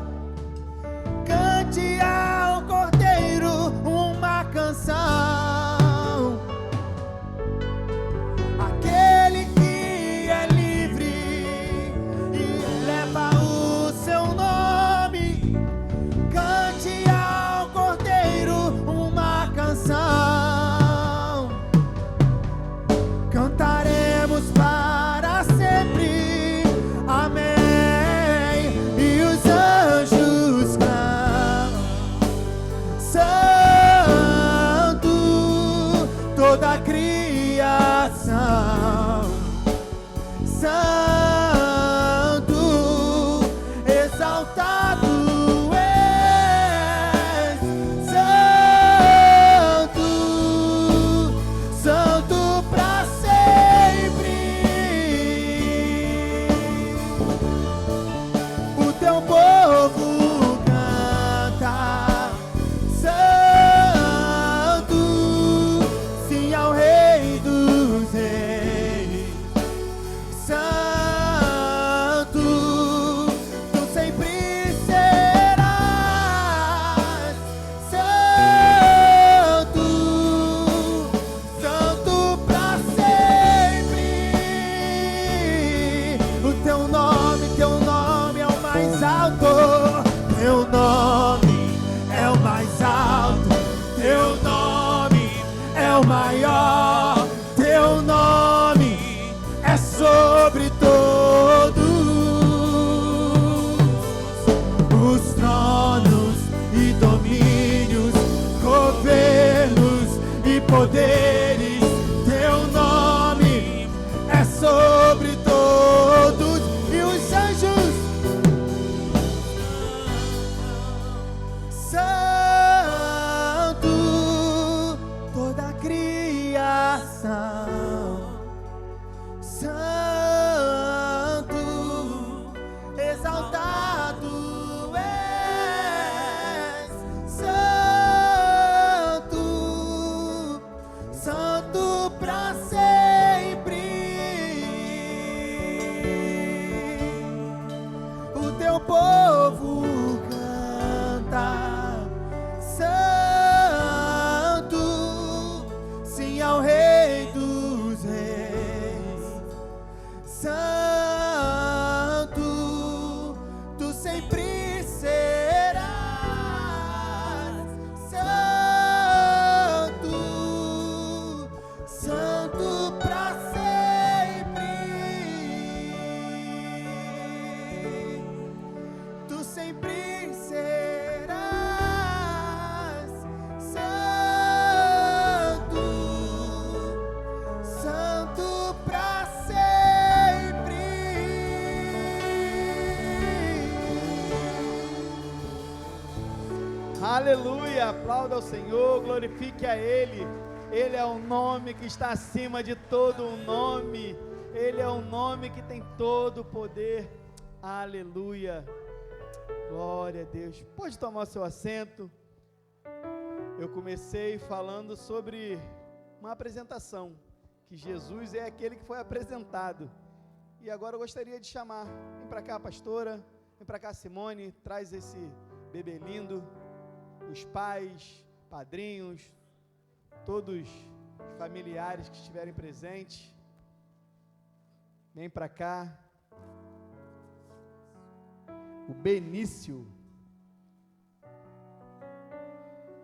Santo, exaltado és, Santo, Santo pra sempre. O teu povo canta, Santo, sim ao Rei dos Reis. Santo, tu sempre serás. Santo, Santo pra sempre. O teu nome é o mais alto. Teu nome é o mais alto. Teu nome é o maior. Teu nome é sobre todos os tronos e domínios, governos e poderes. Teu nome é sobre todos e os anjos. Santo, toda a criação. Santo, exaltado és, Santo, Santo pra sempre. O teu povo canta, Santo, sim ao Rei dos Reis. Santo, tu sempre serás. Santo, Santo pra sempre. Tu sempre serás. Santo, Santo pra sempre. Aleluia, aplauda ao Senhor, glorifique a Ele. Ele é o nome que está acima de todo o nome. Ele é o nome que tem todo o poder. Aleluia, glória a Deus. Pode tomar seu assento. Eu comecei falando sobre uma apresentação, que Jesus é aquele que foi apresentado. E agora eu gostaria de chamar, vem para cá, pastora, vem para cá, Simone, traz esse bebê lindo, os pais, padrinhos, todos os familiares que estiverem presentes, vem para cá, o Benício,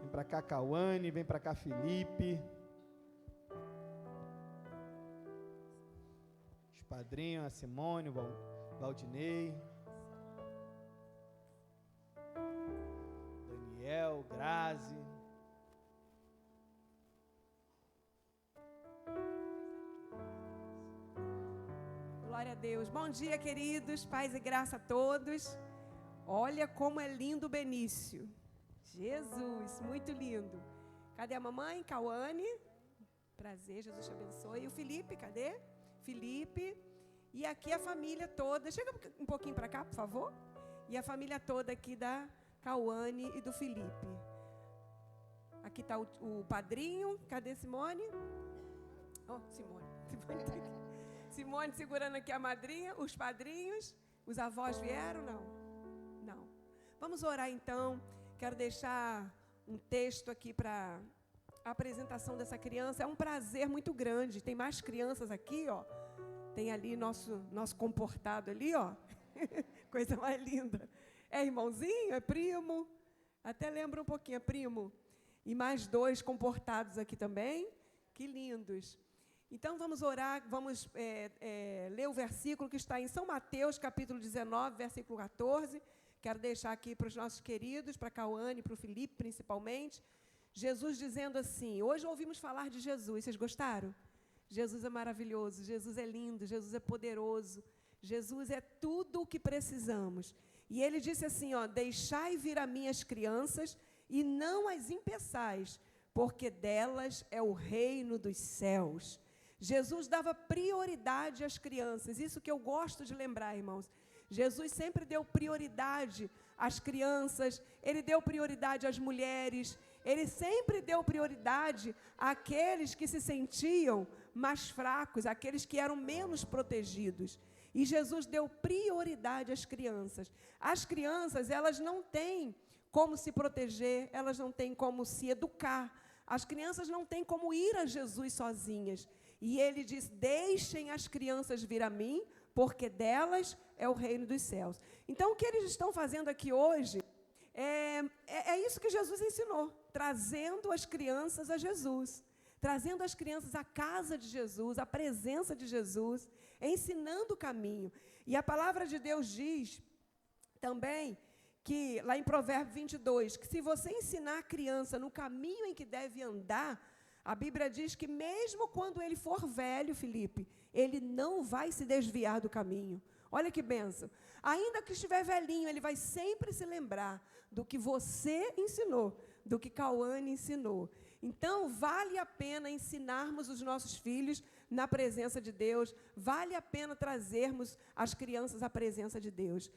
vem para cá, Cauane, vem para cá, Felipe, os padrinhos, a Simone, o Valdinei, Daniel, Grazi. Glória a Deus. Bom dia, queridos. Paz e graça a todos. Olha como é lindo o Benício. Jesus, muito lindo. Cadê a mamãe? Cauane. Prazer, Jesus te abençoe. E o Felipe, cadê? Felipe. E aqui a família toda. Chega um pouquinho para cá, por favor. E a família toda aqui da Cauane e do Felipe. Aqui está o padrinho. Cadê Simone? Oh, Simone. Simone segurando aqui a madrinha, os padrinhos. Os avós vieram? Não. Não. Vamos orar então. Quero deixar um texto aqui para a apresentação dessa criança. É um prazer muito grande. Tem mais crianças aqui, ó. Tem ali nosso comportado ali, ó. Coisa mais linda. É irmãozinho? É primo? Até lembra um pouquinho, é primo. E mais 2 comportados aqui também. Que lindos. Então, vamos orar, vamos ler o versículo que está em São Mateus, capítulo 19, versículo 14. Quero deixar aqui para os nossos queridos, para a Cauane, para o Felipe, principalmente. Jesus dizendo assim, hoje ouvimos falar de Jesus, vocês gostaram? Jesus é maravilhoso, Jesus é lindo, Jesus é poderoso, Jesus é tudo o que precisamos. E ele disse assim, ó, deixai vir a mim as crianças e não as impeçais, porque delas é o reino dos céus. Jesus dava prioridade às crianças, isso que eu gosto de lembrar, irmãos. Jesus sempre deu prioridade às crianças, ele deu prioridade às mulheres, ele sempre deu prioridade àqueles que se sentiam mais fracos, àqueles que eram menos protegidos. E Jesus deu prioridade às crianças. As crianças, elas não têm como se proteger, elas não têm como se educar. As crianças não têm como ir a Jesus sozinhas. E ele diz, deixem as crianças vir a mim, porque delas é o reino dos céus. Então, o que eles estão fazendo aqui hoje é isso que Jesus ensinou, trazendo as crianças a Jesus, trazendo as crianças à casa de Jesus, à presença de Jesus, ensinando o caminho. E a palavra de Deus diz também que, lá em Provérbios 22, que se você ensinar a criança no caminho em que deve andar, a Bíblia diz que mesmo quando ele for velho, Felipe, ele não vai se desviar do caminho. Olha que bênção. Ainda que estiver velhinho, ele vai sempre se lembrar do que você ensinou, do que Cauane ensinou. Então, vale a pena ensinarmos os nossos filhos na presença de Deus, vale a pena trazermos as crianças à presença de Deus.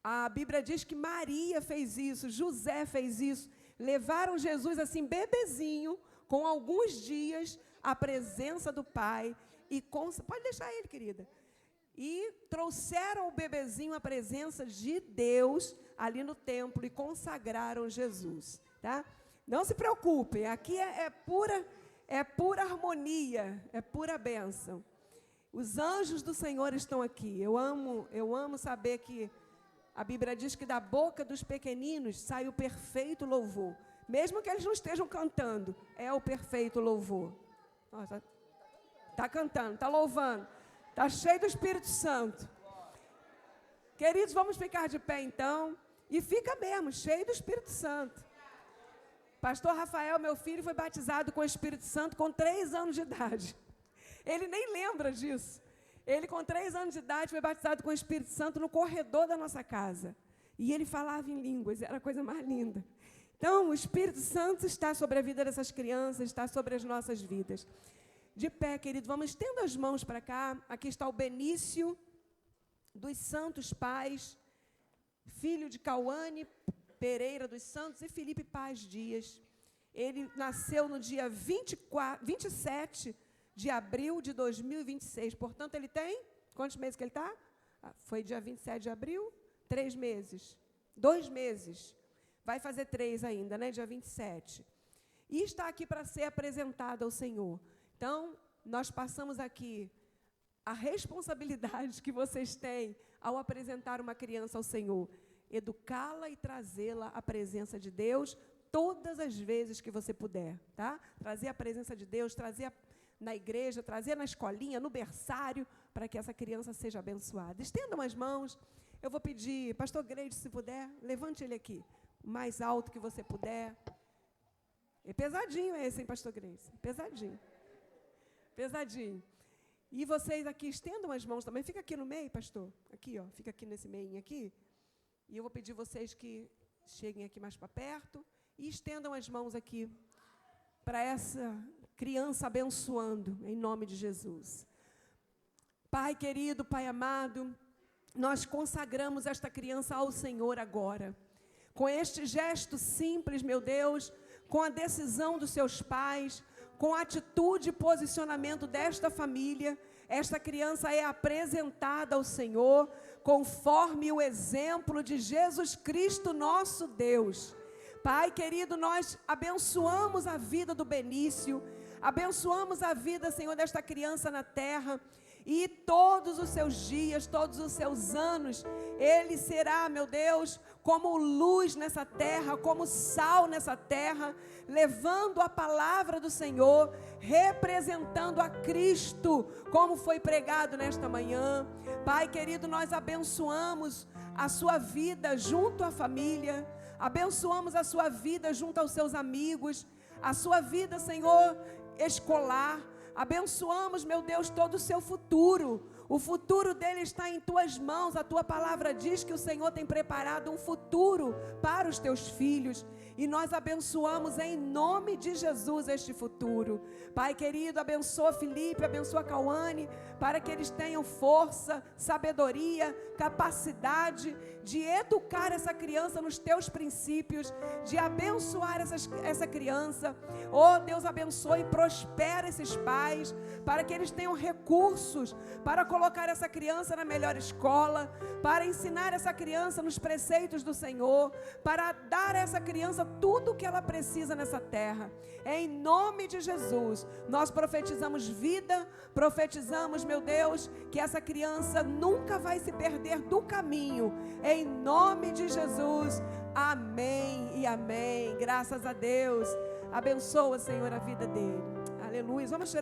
A Bíblia diz que Maria fez isso, José fez isso, levaram Jesus assim, bebezinho, com alguns dias, à presença do Pai, pode deixar ele, querida, e trouxeram o bebezinho à presença de Deus, ali no templo, e consagraram Jesus, tá? Não se preocupem, aqui é pura harmonia, é pura bênção. Os anjos do Senhor estão aqui. Eu amo saber que a Bíblia diz que da boca dos pequeninos sai o perfeito louvor. Mesmo que eles não estejam cantando, é o perfeito louvor. Está cantando, está louvando, está cheio do Espírito Santo. Queridos, vamos ficar de pé então, e fica mesmo, cheio do Espírito Santo. Pastor Rafael, meu filho, foi batizado com o Espírito Santo com 3 anos de idade. Ele nem lembra disso. Ele, com 3 anos de idade, foi batizado com o Espírito Santo no corredor da nossa casa. E ele falava em línguas, era a coisa mais linda. Então, o Espírito Santo está sobre a vida dessas crianças, está sobre as nossas vidas. De pé, querido, vamos estendo as mãos para cá. Aqui está o Benício, dos Santos Pais, filho de Cauane Pereira dos Santos e Felipe Paz Dias. Ele nasceu no dia 27 de abril de 2026. Portanto, ele tem... Quantos meses que ele está? Foi dia 27 de abril? 3 meses. 2 meses. Vai fazer 3 ainda, né? Dia 27. E está aqui para ser apresentado ao Senhor. Então, nós passamos aqui a responsabilidade que vocês têm ao apresentar uma criança ao Senhor. Educá-la e trazê-la à presença de Deus todas as vezes que você puder, tá? Trazer a presença de Deus, trazer na igreja, trazer na escolinha, no berçário, para que essa criança seja abençoada. Estendam as mãos. Eu vou pedir, pastor Greide, se puder, levante ele aqui, o mais alto que você puder. É pesadinho esse, hein, pastor Greide? Pesadinho. Pesadinho. E vocês aqui, estendam as mãos também. Fica aqui no meio, pastor. Aqui, ó, fica aqui nesse meinho aqui. E eu vou pedir vocês que cheguem aqui mais para perto e estendam as mãos aqui para essa criança abençoando, em nome de Jesus. Pai querido, Pai amado, nós consagramos esta criança ao Senhor agora. Com este gesto simples, meu Deus, com a decisão dos seus pais, com a atitude e posicionamento desta família, esta criança é apresentada ao Senhor conforme o exemplo de Jesus Cristo, nosso Deus. Pai querido, nós abençoamos a vida do Benício, abençoamos a vida, Senhor, desta criança na terra, e todos os seus dias, todos os seus anos, ele será, meu Deus, como luz nessa terra, como sal nessa terra, levando a palavra do Senhor, representando a Cristo, como foi pregado nesta manhã. Pai querido, nós abençoamos a sua vida junto à família, abençoamos a sua vida junto aos seus amigos, a sua vida, Senhor, escolar, Abençoamos, meu Deus, todo o seu futuro. O futuro dele está em tuas mãos. A tua palavra diz que o Senhor tem preparado um futuro para os teus filhos. E nós abençoamos em nome de Jesus este futuro. Pai querido, abençoa Felipe, abençoa Cauane, para que eles tenham força, sabedoria, capacidade de educar essa criança nos teus princípios, de abençoar essa criança. Oh Deus, abençoe e prospera esses pais, para que eles tenham recursos para colocar essa criança na melhor escola, para ensinar essa criança nos preceitos do Senhor, para dar a essa criança tudo o que ela precisa nessa terra. Em nome de Jesus, nós profetizamos vida, profetizamos, meu Deus, que essa criança nunca vai se perder do caminho. Em nome de Jesus, amém e amém. Graças a Deus. Abençoa, Senhor, a vida dele. Aleluia. Vamos chorar.